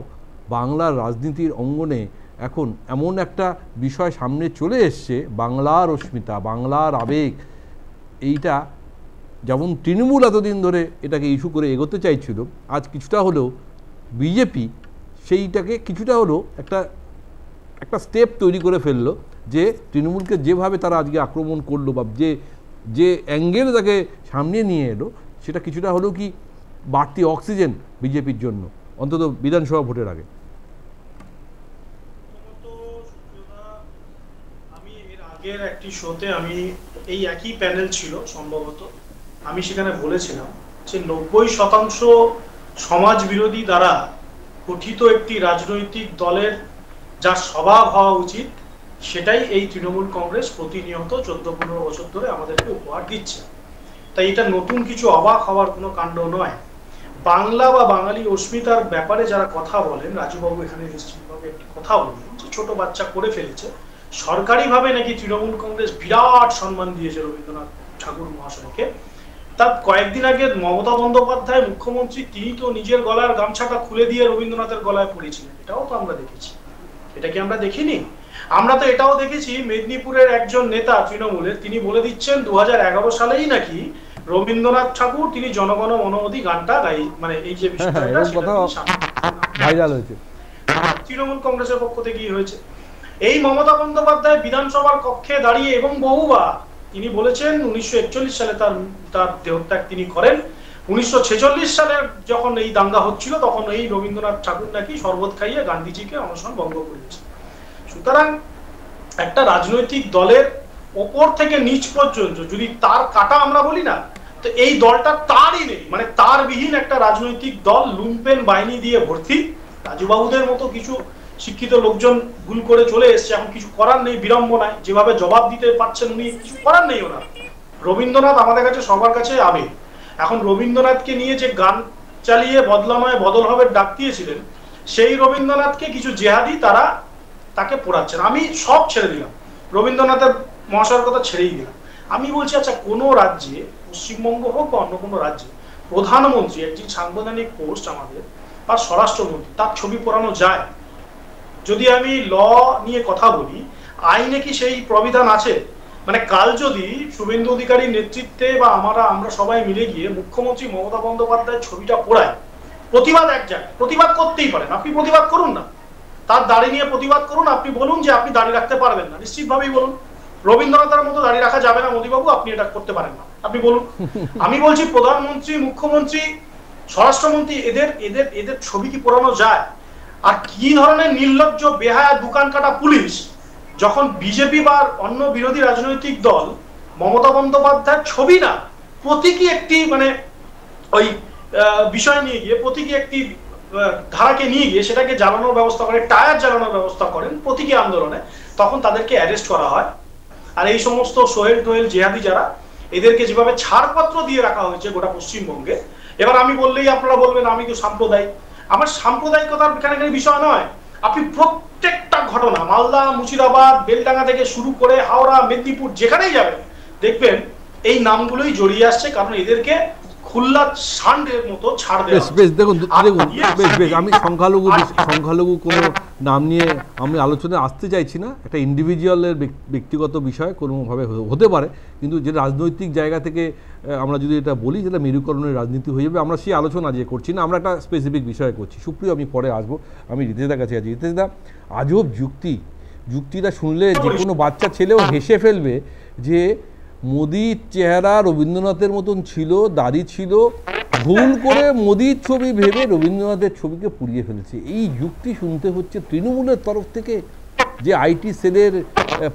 বাংলার রাজনীতির অঙ্গনে এখন এমন একটা বিষয় সামনে চলে এসছে, বাংলার অস্মিতা, বাংলার আবেগ, এইটা যেমন তৃণমূল এতদিন ধরে এটাকে ইস্যু করে এগোতে চাইছিল, আজ কিছুটা হলেও বিজেপি সেইটাকে কিছুটা হলেও একটা স্টেপ তৈরি করে ফেললো, যে তৃণমূলকে যেভাবে তারা আজকে আক্রমণ করলো বা যে অ্যাঙ্গেল তাকে সামনে নিয়ে এলো, সেটা কিছুটা হলেও কি বাড়তি অক্সিজেন বিজেপির জন্য, অন্তত বিধানসভা ভোটের আগে? আমি এর আগের একটি শোতে, আমি এই একই প্যানেল ছিল সম্ভবত, আমি সেখানে বলেছিলাম যে 90% সমাজ বিরোধী দ্বারা গঠিত একটি রাজনৈতিক দলের যা স্বভাব হওয়া উচিত, সেটাই এই তৃণমূল কংগ্রেস প্রতিনিয়ত 14-15 বছর ধরে আমাদেরকে উপহার দিচ্ছে। তাই এটা নতুন কিছু অবাক হওয়ার কোনো কাণ্ড নয়। বাংলা বা বাঙালি অস্মিতার ব্যাপারে যারা কথা বলেন, রাজুবাবু এখানে নিশ্চিতভাবে একটি কথা বললেন যে ছোট বাচ্চা করে ফেলেছে, সরকারিভাবে নাকি তৃণমূল কংগ্রেস বিরাট সম্মান দিয়েছে রবীন্দ্রনাথ ঠাকুর মহাশয়কে। তার কয়েকদিন আগে মমতা বন্দ্যোপাধ্যায় মুখ্যমন্ত্রী, তিনি তো নিজের গলার গামছাটা খুলে দিয়ে রবীন্দ্রনাথের গলায় পড়েছিলেন, এটাও তো আমরা দেখেছি। এটা কি আমরা দেখিনি? আমরা তো এটাও দেখেছি মেদিনীপুরের একজন নেতা তৃণমূলের, তিনি বলে দিচ্ছেন 2011 সালেই নাকি রবীন্দ্রনাথ ঠাকুর তিনি জনগণ মনোমতি গানটা গাই, মানে এই যে বিষয়টা ভাইরাল হয়েছে তৃণমূল কংগ্রেসের পক্ষ থেকেই হয়েছে। এই মমতা বন্দ্যোপাধ্যায় বিধানসভার কক্ষে দাঁড়িয়ে এবং বহুবার তিনি বলেছেন 1941 সালে তার দেহত্যাগ তিনি করেন। 1946 সালে যখন এই দাঙ্গা হচ্ছিল তখন এই রবীন্দ্রনাথ ঠাকুর নাকি শরবত খাইয়ে গান্ধীজিকে অনশন ভঙ্গ করেছে। সুতরাং একটা রাজনৈতিক দলের ওপর থেকে নিচ পর্যন্ত যদি তার কাটা আমরা বলি না, তো এই দলটা তারই নেই, মানে তার বিহীন একটা রাজনৈতিক দল, লুম্পেন বাহিনী দিয়ে ভর্তি। রাজুবাবুদের মতো কিছু শিক্ষিত লোকজন ভুল করে চলে এসছে, এখন কিছু করার নেই, বিড়ম্বনায় যেভাবে জবাব দিতে পারছেন উনি, কিছু করার নেই ওনার। রবীন্দ্রনাথ আমাদের কাছে সবার কাছে আবেগ। এখন রবীন্দ্রনাথকে নিয়ে যে গান চালিয়ে বদলাময় বদল হবে ডাক দিয়েছিলেন, সেই রবীন্দ্রনাথকে কিছু জেহাদি তারা তাকে পোড়াচ্ছেন। আমি সব ছেড়ে দিলাম, রবীন্দ্রনাথের মহাশয়ের কথা ছেড়েই দিলাম। আমি বলছি আচ্ছা, কোনো রাজ্যে, পশ্চিমবঙ্গ হোক বা অন্য কোনো রাজ্যে, প্রধানমন্ত্রী একটি সাংবিধানিক পোস্ট আমাদের, বা স্বরাষ্ট্রমন্ত্রী, তার ছবি পোড়ানো যায়? যদি আমি ল নিয়ে কথা বলি, আইনে কি সেই প্রবিধান আছে? মানে কাল যদি শুভেন্দু অধিকারীর নেতৃত্বে বা আমরা সবাই মিলে গিয়ে মুখ্যমন্ত্রী মমতা বন্দ্যোপাধ্যায়ের ছবিটা পোড়ায়, প্রতিবাদ এক জায়গায়, প্রতিবাদ করতেই পারেন, আপনি প্রতিবাদ করুন না, তার দাড়ি নিয়ে প্রতিবাদ করুন, আপনি বলুন যে আপনি দাড়ি রাখতে পারবেন না, নিশ্চিতভাবেই বলুন। রবীন্দ্রনাথের মতো দাড়ি রাখা যাবে না মোদীবাবু, আপনি এটা করতে পারেন না, আপনি বলুন। আমি বলছি প্রধানমন্ত্রী, মুখ্যমন্ত্রী, স্বরাষ্ট্রমন্ত্রী, এদের এদের এদের ছবি কি পোড়ানো যায়? আর কি ধরনের নির্লজ্জ বেহায়া দোকান কাটা পুলিশ, যখন বিজেপি বা অন্য বিরোধী রাজনৈতিক দল মমতা বন্দ্যোপাধ্যায়ের ছবি না, প্রতীকী একটি মানে ওই বিষয় নিয়ে গিয়ে, প্রতীকী একটি ধারাকে নিয়ে গিয়ে সেটাকে জ্বালানোর ব্যবস্থা করে, টায়ার জ্বালানোর ব্যবস্থা করেন প্রতীকী আন্দোলনে, তখন তাদেরকে অ্যারেস্ট করা হয়। আর এই সমস্ত সোহেল টোহেল জেহাদি যারা, এদেরকে যেভাবে ছাড়পত্র দিয়ে রাখা হয়েছে গোটা পশ্চিমবঙ্গে, এবার আমি বললেই আপনারা বলবেন আমি তো সাম্প্রদায়িক। আমার সাম্প্রদায়িকতার এখানে বিষয় নয়। আপনি প্রত্যেকটা ঘটনা, মালদা, মুর্শিদাবাদ, বেলডাঙ্গা থেকে শুরু করে হাওড়া, মেদিনীপুর, যেখানেই যাবেন দেখবেন এই নামগুলোই জড়িয়ে আসছে, কারণ এদেরকে খুল্লা সান্ডের মতো ছাড় দেওয়া। বেশ দেখুন বেশ আমি সংখ্যালঘু কোনো নাম নিয়ে আমি আলোচনায় আসতে চাইছি না। একটা ইন্ডিভিজুয়ালের ব্যক্তিগত বিষয় কোনোভাবে হতে পারে, কিন্তু যে রাজনৈতিক জায়গা থেকে আমরা যদি এটা বলি, যেটা মেরুকরণের রাজনীতি হয়ে যাবে, আমরা সেই আলোচনা আজকে করছি না, আমরা একটা স্পেসিফিক বিষয়ে করছি। সুপ্রিয়, আমি পরে আসবো, আমি রিতেশদার কাছে আছি। রিতেশদা, আজব যুক্তিটা শুনলে যে কোনো বাচ্চা ছেলেও হেসে ফেলবে যে মোদির চেহারা রবীন্দ্রনাথের মতন ছিল, দাড়ি ছিল, ভুল করে মোদির ছবি ভেবে রবীন্দ্রনাথের ছবিকে পুড়িয়ে ফেলেছে। এই যুক্তি শুনতে হচ্ছে তৃণমূলের তরফ থেকে, যে আইটি সেলের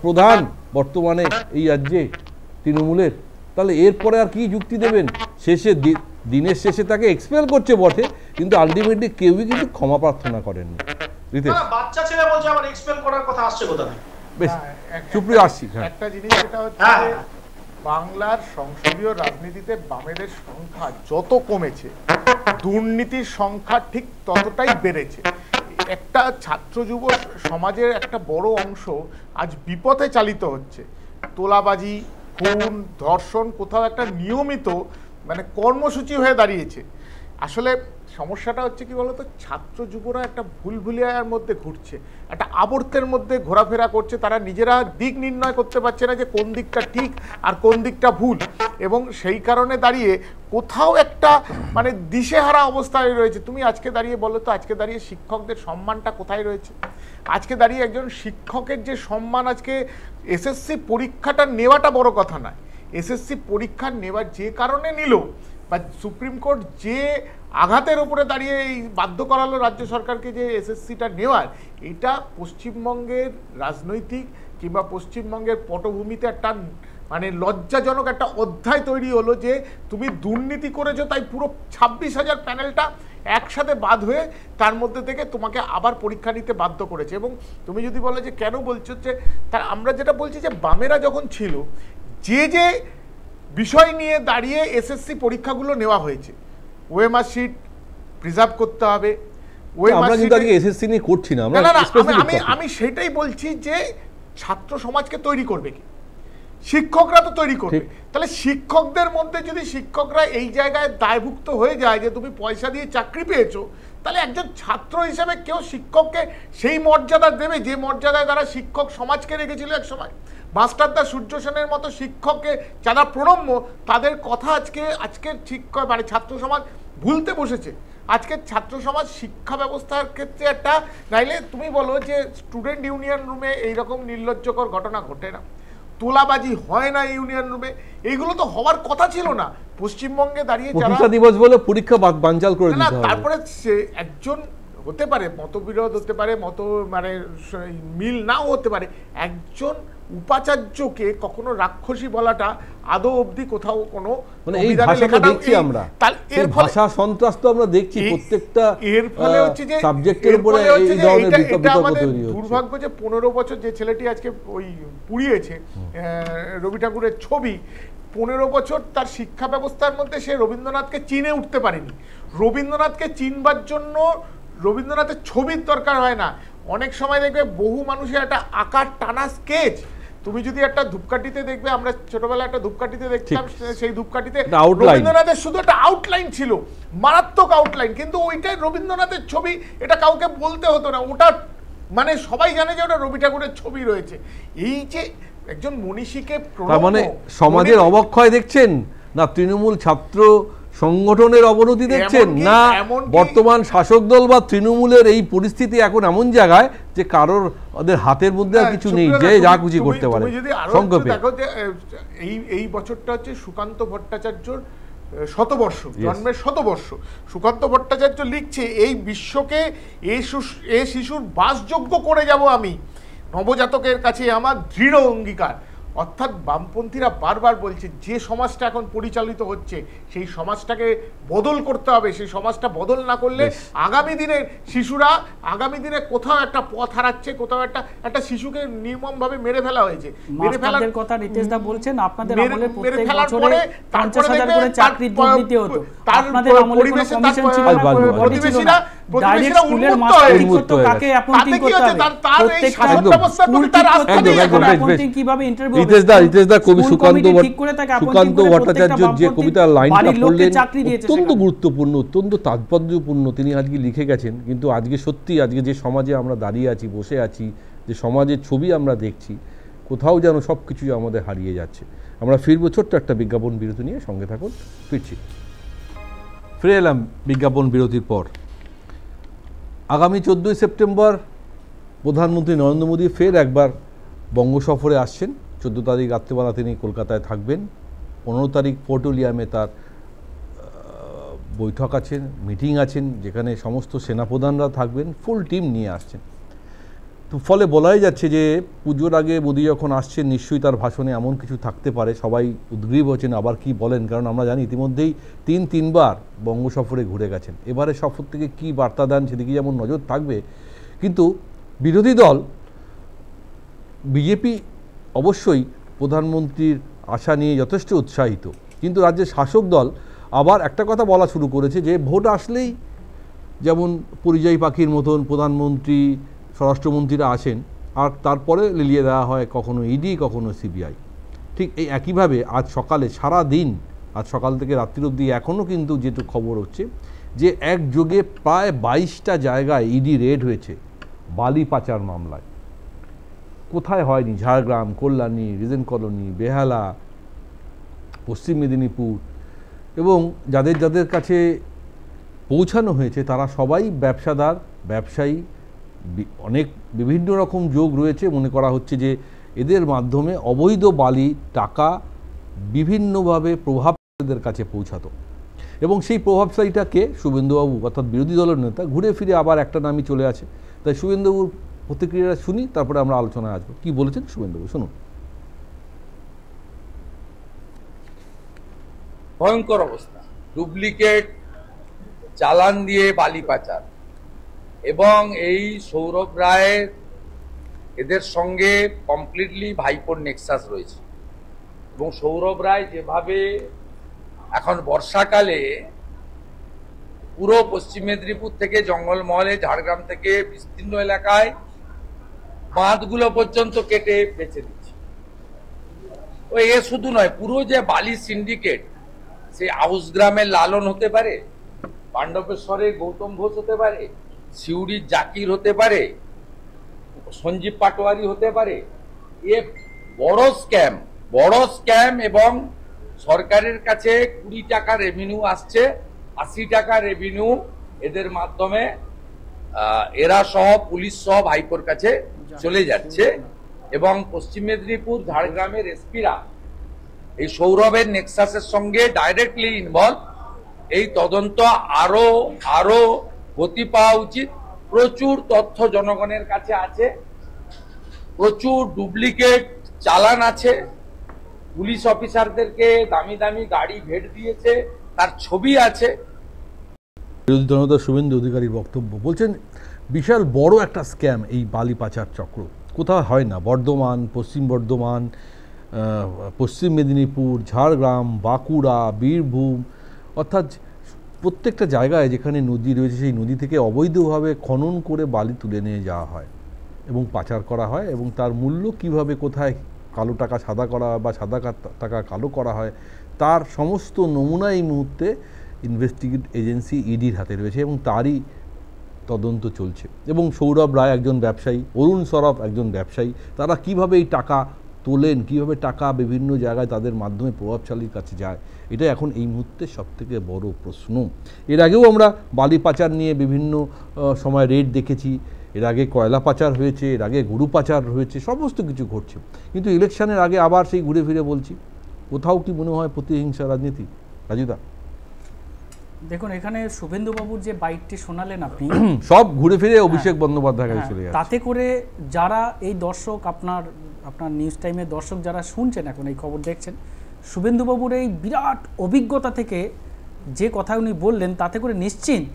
প্রধান বর্তমানে এই রাজ্যে তৃণমূলের। তাহলে এরপরে আর কি যুক্তি দেবেন? দিনের শেষে তাকে এক্সপেল করছে বটে, কিন্তু আলটিমেটলি কেউই কিন্তু ক্ষমা প্রার্থনা করেননি। বাচ্চা ছেলে বলছে আমার এক্সপেল করার কথা আসছে কোথা থেকে? বেশ সুপ্রিয়, আসছি। একটা জিনিস যেটা হচ্ছে, বাংলার সংসদীয় রাজনীতিতে বামেদের সংখ্যা যত কমেছে, দুর্নীতির সংখ্যা ঠিক ততটাই বেড়েছে। একটা ছাত্র যুব সমাজের একটা বড় অংশ আজ বিপথে চালিত হচ্ছে। তোলাবাজি, খুন, ধর্ষণ কোথাও একটা নিয়মিত মানে কর্মসূচি হয়ে দাঁড়িয়েছে। আসলে সমস্যাটা হচ্ছে কি বলতো, ছাত্র যুবরা একটা ভুলভুলিয়ার মধ্যে ঘুরছে, একটা আবর্তের মধ্যে ঘোরাফেরা করছে। তারা নিজেরা দিক নির্ণয় করতে পারছে না যে কোন দিকটা ঠিক আর কোন দিকটা ভুল, এবং সেই কারণে দাঁড়িয়ে কোথাও একটা মানে দিশেহারা অবস্থায় রয়েছে। তুমি আজকে দাঁড়িয়ে বলো তো, আজকে দাঁড়িয়ে শিক্ষকদের সম্মানটা কোথায় রয়েছে? আজকে দাঁড়িয়ে একজন শিক্ষকের যে সম্মান, আজকে এসএসসি পরীক্ষাটা নেওয়াটা বড় কথা নয়, এসএসসি পরীক্ষা নেওয়ার যে কারণে নিল, বা সুপ্রিম কোর্ট যে আঘাতের উপরে দাঁড়িয়ে এই বাধ্য করালো রাজ্য সরকারকে যে এসএসসিটা নেওয়ার, এটা পশ্চিমবঙ্গের রাজনৈতিক কিংবা পশ্চিমবঙ্গের পটভূমিতে একটা মানে লজ্জাজনক একটা অধ্যায় তৈরি হলো যে তুমি দুর্নীতি করেছো, তাই পুরো 26,000 প্যানেলটা একসাথে বাদ হয়ে তার মধ্যে থেকে তোমাকে আবার পরীক্ষা নিতে বাধ্য করেছে। এবং তুমি যদি বলো যে কেন বলছো, যে তার আমরা যেটা বলছি যে বামেরা যখন ছিল, যে যে বিষয় নিয়ে দাঁড়িয়ে এসএসসি পরীক্ষাগুলো নেওয়া হয়েছে, ওএমআর শিট প্রিজার্ভ করতে হবে, আমরা কিন্তু আজকে এসএসসি নিয়ে করছি না, আমরা আমি সেটাই বলছি যে ছাত্র সমাজকে তৈরি করবে কি, শিক্ষকরা তো তৈরি করবে। তাহলে শিক্ষকদের মধ্যে যদি শিক্ষকরা এই জায়গায় দায়ভুক্ত হয়ে যায় যে তুমি পয়সা দিয়ে চাকরি পেয়েছো, তাহলে একজন ছাত্র হিসেবে কেউ শিক্ষককে সেই মর্যাদা দেবে যে মর্যাদায় তারা শিক্ষক সমাজকে রেখেছিল এক সময়। মাস্টারদা সূর্য সেনের মতো শিক্ষককে যারা প্রণম্য, তাদের কথা আজকের শিক্ষক মানে ছাত্র সমাজ ভুলতে বসেছে। আজকের ছাত্র সমাজ শিক্ষা ব্যবস্থার ক্ষেত্রে একটা, নাইলে তুমি বলো যে স্টুডেন্ট ইউনিয়ন রুমে এইরকম নির্লজ্জকর ঘটনা ঘটে না, তোলাবাজি হয় না ইউনিয়ন রুমে, এইগুলো তো হওয়ার কথা ছিল না। পশ্চিমবঙ্গে দাঁড়িয়ে যারা দিবস বলে পরীক্ষা বানচাল করে দিতে হবে। তারপরে সে একজন হতে পারে মতবিরোধ, হতে পারে মানে মিল নাও হতে পারে, একজন উপাচার্যকে কখনো রাক্ষসী বলাটা আদৌ অবধি কোথাও কোনো মানে এই ভাষাটা দেখছি আমরা, এর ভাষা সন্ত্রাস তো আমরা দেখছি প্রত্যেকটা এর ফলে হচ্ছে যে সাবজেক্টের উপরে এই ধরনের বিতর্ক তৈরি হচ্ছে। দুর্ভাগ্য যে 15 বছর যে ছেলেটি আজকে ওই পুড়িয়েছে রবি ঠাকুরের ছবি, 15 বছর তার শিক্ষা ব্যবস্থার মধ্যে সে রবীন্দ্রনাথকে চিনে উঠতে পারেনি। রবীন্দ্রনাথকে চিনবার জন্য রবীন্দ্রনাথের ছবির দরকার হয় না, অনেক সময় দেখবে বহু মানুষের একটা আকার টানা স্কেচ। তুমি যদি একটা ধূপকাঠিতে দেখবে, আমরা ছোটবেলায় একটা ধূপকাঠিতে দেখতাম, সেই ধূপকাঠিতে রবীন্দ্রনাথের শুধু একটা আউটলাইন ছিল, মারাত্মক আউটলাইন, কিন্তু ওইটাই রবীন্দ্রনাথের ছবি, এটা কাউকে বলতে হতো না, ওটা মানে সবাই জানে যে ওটা রবি ঠাকুরের ছবি রয়েছে। এই যে একজন মনীষীকে মানে সমাজের অবক্ষয় দেখছেন না, তৃণমূল ছাত্র সংগঠনের অবনতি দেখছেন না, বর্তমান শাসক দল বা তৃণমূলের এই পরিস্থিতি এখন এমন জায়গায় যে কারোর ওদের হাতের মধ্যে আর কিছু নেই, যে যা খুশি করতে পারে। সংক্ষেপে দেখো যে এই বছরটা হচ্ছে সুকান্ত ভট্টাচার্যর শতবর্ষ, জন্মের শতবর্ষ। সুকান্ত ভট্টাচার্য লিখছে, এই বিশ্বকে এ শিশুর বাসযোগ্য করে যাব আমি, নবজাতকের কাছে আমার দৃঢ় অঙ্গীকার। অর্থাৎ বামপন্থীরা বারবার বলছে যে সমাজটা এখন পরিচালিত হচ্ছে সেই সমাজটাকে বদল করতে হবে। সেই সমাজটা বদল না করলে আগামী দিনের শিশুরা আগামী দিনে কোথাও একটা পথ হারাচ্ছে, কোথাও একটা শিশুকে নির্মমভাবে মেরে ফেলা হয়েছে। মেরে ফেলার কথা রিতেশদা বলছেন, আপনাদের আমলে প্রত্যেক বছরে 50,000 করে চাকরির দুর্নীতি হতো, আপনাদের আমলে কোনো কমিশন ছিল না, ডাইরেক্ট স্কুলের মাস্টার ঠিক করতে কাকে অ্যাপয়েন্টিং করতে হবে, প্রত্যেকটা স্কুল ঠিক কিভাবে ইন্টারভিউ। রিতেশদা কবি সুকান্ত ভট্টাচার্য যে কবিতার লাইনটা পড়লেন অত্যন্ত গুরুত্বপূর্ণ, অত্যন্ত তাৎপর্যপূর্ণ, তিনি আজকে লিখে গেছেন। কিন্তু আজকে সত্যি আজকে যে সমাজে আমরা দাঁড়িয়ে আছি, বসে আছি, যে সমাজের ছবি আমরা দেখছি, কোথাও যেন সব কিছুই আমাদের হারিয়ে যাচ্ছে। আমরা ফিরবো ছোট্ট একটা বিজ্ঞাপন বিরতি নিয়ে, সঙ্গে থাকুন, ফিরছি। ফিরে এলাম বিজ্ঞাপন বিরতির পর। আগামী 14ই সেপ্টেম্বর প্রধানমন্ত্রী নরেন্দ্র মোদী ফের একবার বঙ্গ সফরে আসছেন। 14 তারিখ রাত্রেবেলা তিনি কলকাতায় থাকবেন, 15 তারিখ ফোর্ট উইলিয়ামে তার বৈঠক আছেন, মিটিং আছেন, যেখানে সমস্ত সেনাপ্রধানরা থাকবেন, ফুল টিম নিয়ে আসছেন। তো ফলে বলাই যাচ্ছে যে পুজোর আগে মোদী যখন আসছেন, নিশ্চয়ই তার ভাষণে এমন কিছু থাকতে পারে, সবাই উদ্গ্রীব হচ্ছেন আবার কি বলেন, কারণ আমরা জানি ইতিমধ্যেই 3বার বঙ্গ সফরে ঘুরে গেছেন। এবারে সফর থেকে কি বার্তা দেন সেদিকে যেমন নজর থাকবে, কিন্তু বিরোধী দল বিজেপি অবশ্যই প্রধানমন্ত্রীর আশা নিয়ে যথেষ্ট উৎসাহিত, কিন্তু রাজ্যের শাসক দল আবার একটা কথা বলা শুরু করেছে যে ভোট আসলেই যেমন পরিযায়ী পাখির মতন প্রধানমন্ত্রী স্বরাষ্ট্রমন্ত্রীরা আসেন আর তারপরে লিলিয়ে দেওয়া হয় কখনো ইডি কখনো সিবিআই। ঠিক এই একইভাবে আজ সকালে সারা দিন, আজ সকাল থেকে রাত্রির অবধি এখনও কিন্তু যেটু খবর হচ্ছে যে একযোগে প্রায় 22টা জায়গায় ইডি রেড হয়েছে বালি পাচার মামলায়। কোথায় হয়নি? ঝাড়গ্রাম, কল্যাণী, রিজেন্ট কলোনি, বেহালা, পশ্চিম মেদিনীপুর, এবং যাদের যাদের কাছে পৌঁছানো হয়েছে তারা সবাই ব্যবসাদার, ব্যবসায়ী, অনেক বিভিন্ন রকম যোগ রয়েছে। মনে করা হচ্ছে যে এদের মাধ্যমে অবৈধ বালি টাকা বিভিন্নভাবে প্রভাবশালীদের কাছে পৌঁছাতো, এবং সেই প্রভাবশালীটাকে শুভেন্দুবাবু অর্থাৎ বিরোধী দলের নেতা ঘুরে ফিরে আবার একটা নামই চলে আসে। তাই শুভেন্দুবাবুর প্রতিক্রিয়া শুনি, তারপরে আমরা আলোচনায় আসবো। কি বলেছেন শুভেন্দুবাবু, শুনুন। ভয়ঙ্কর অবস্থা, ডুপ্লিকেট চালান দিয়ে বালি পাচার, এবং এই সৌরভ রায়ের এদের সঙ্গে কমপ্লিটলি ভাইপোর নেক্সাস রয়েছে। এবং সৌরভ রায় যেভাবে এখন বর্ষাকালে পুরো পশ্চিম মেদিনীপুর থেকে জঙ্গলমহলে, ঝাড়গ্রাম থেকে বিস্তীর্ণ এলাকায় বাঁধগুলো পর্যন্ত কেটে বেঁচে দিচ্ছে। ও এ শুধু নয়, পুরো যে বালি সিন্ডিকেট, সেই আউসগ্রামের লালন হতে পারে, পাণ্ডবেশ্বরের গৌতম ঘোষ হতে পারে, সিউড়ির জাকির হতে পারে, সঞ্জীব পাটোয়ারি হতে পারে, এ বড় স্ক্যাম। এবং সরকারের কাছে 20 টাকা রেভিনিউ আসছে, 80 টাকা রেভিনিউ এদের মাধ্যমে এরা সহ পুলিশ সহ ভাইপোর কাছে চলে যাচ্ছে। এবং পশ্চিম মেদিনীপুর, ঝাড়গ্রামের এসপিরা এই সৌরভের নেক্সাসের সঙ্গে ডাইরেক্টলি ইনভলভ। এই তদন্ত আরো গতি পাওয়া উচিত। প্রচুর তথ্য জনগণের কাছে আছে, প্রচুর ডুপ্লিকেট চালান আছে, পুলিশ অফিসারদেরকে দামি দামি গাড়ি ভেট দিয়েছে, তার ছবি আছে। বিরোধী দলনেতা শুভেন্দু অধিকারীর বক্তব্য, বলছেন বিশাল বড় একটা স্ক্যাম এই বালি পাচার চক্র, কোথাও হয় না। বর্ধমান, পশ্চিম বর্ধমান, পশ্চিম মেদিনীপুর, ঝাড়গ্রাম, বাঁকুড়া, বীরভূম, অর্থাৎ প্রত্যেকটা জায়গায় যেখানে নদী রয়েছে সেই নদী থেকে অবৈধভাবে খনন করে বালি তুলে নিয়ে যাওয়া হয় এবং পাচার করা হয়, এবং তার মূল্য কিভাবে, কোথায় কালো টাকা সাদা করা বা সাদা টাকা কালো করা হয়, তার সমস্ত নমুনা এই মুহূর্তে ইনভেস্টিগেট এজেন্সি ইডির হাতে রয়েছে এবং তারই তদন্ত চলছে। এবং সৌরভ রায় একজন ব্যবসায়ী, অরুণ সরফ একজন ব্যবসায়ী, তারা কিভাবে এই টাকা তোলেন, কিভাবে টাকা বিভিন্ন জায়গায় তাদের মাধ্যমে প্রভাবশালীর কাছে যায়, এটা এখন এই মুহূর্তে সবথেকে বড় প্রশ্ন। এর আগেও আমরা বালি পাচার নিয়ে বিভিন্ন সময় রেড দেখেছি, এর আগে কয়লা পাচার হয়েছে, এর আগে গরু পাচার হয়েছে, সমস্ত কিছু ঘটছে। কিন্তু ইলেকশনের আগে আবার সেই ঘুরে ফিরে বলছি, কোথাও কি মনে হয় প্রতিহিংসা রাজনীতি? রাজুদা, দেখুন এখানে শুভেন্দুবাবুর যে বাইকটি শোনালেন আপনি, সব ঘুরে ফিরে অভিষেক বন্দ্যোপাধ্যায় কাছে চলে যাচ্ছে। তাতে করে যারা এই দর্শক, আপনার নিউজ টাইমের দর্শক যারা শুনছেন, এখন এই খবর দেখছেন, শুভেন্দুবাবুর এই বিরাট অভিজ্ঞতা থেকে যে কথা উনি বললেন, তাতে করে নিশ্চিন্ত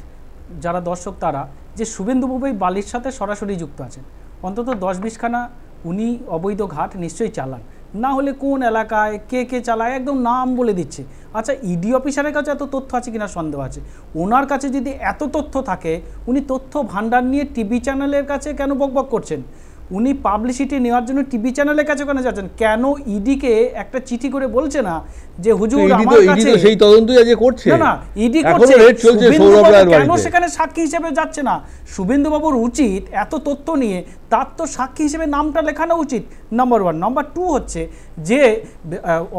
যারা দর্শক তারা, যে শুভেন্দুবাবু এই বালির সাথে সরাসরি যুক্ত আছেন। অন্তত 10-20খানা উনি অবৈধ ঘাট নিশ্চয়ই চালান, না হলে কোন এলাকায় কে চালায় একদম নাম বলে দিচ্ছে। আচ্ছা, ইডি অফিসারের কাছে এত তথ্য আছে কিনা সন্দেহ আছে। ওনার কাছে যদি এত তথ্য থাকে, উনি তথ্য ভান্ডার নিয়ে টিভি চ্যানেলের কাছে কেন বকবক করছেন? উনি পাবলিসিটি নেওয়ার জন্য টিভি চ্যানেলের কাছে কেন যাচ্ছেন? কেন ইডিকে একটা চিঠি করে বলছে না যে হুজুর আমার কাছে সেই তদন্তই আজ করছে? না, ইডি করছে, কেন সেখানে সাক্ষী হিসেবে যাচ্ছে না? শুভেন্দুবাবুর উচিত এত তথ্য নিয়ে তার তো সাক্ষী হিসেবে নামটা লেখানো উচিত, নাম্বার 1। নাম্বার 2 হচ্ছে যে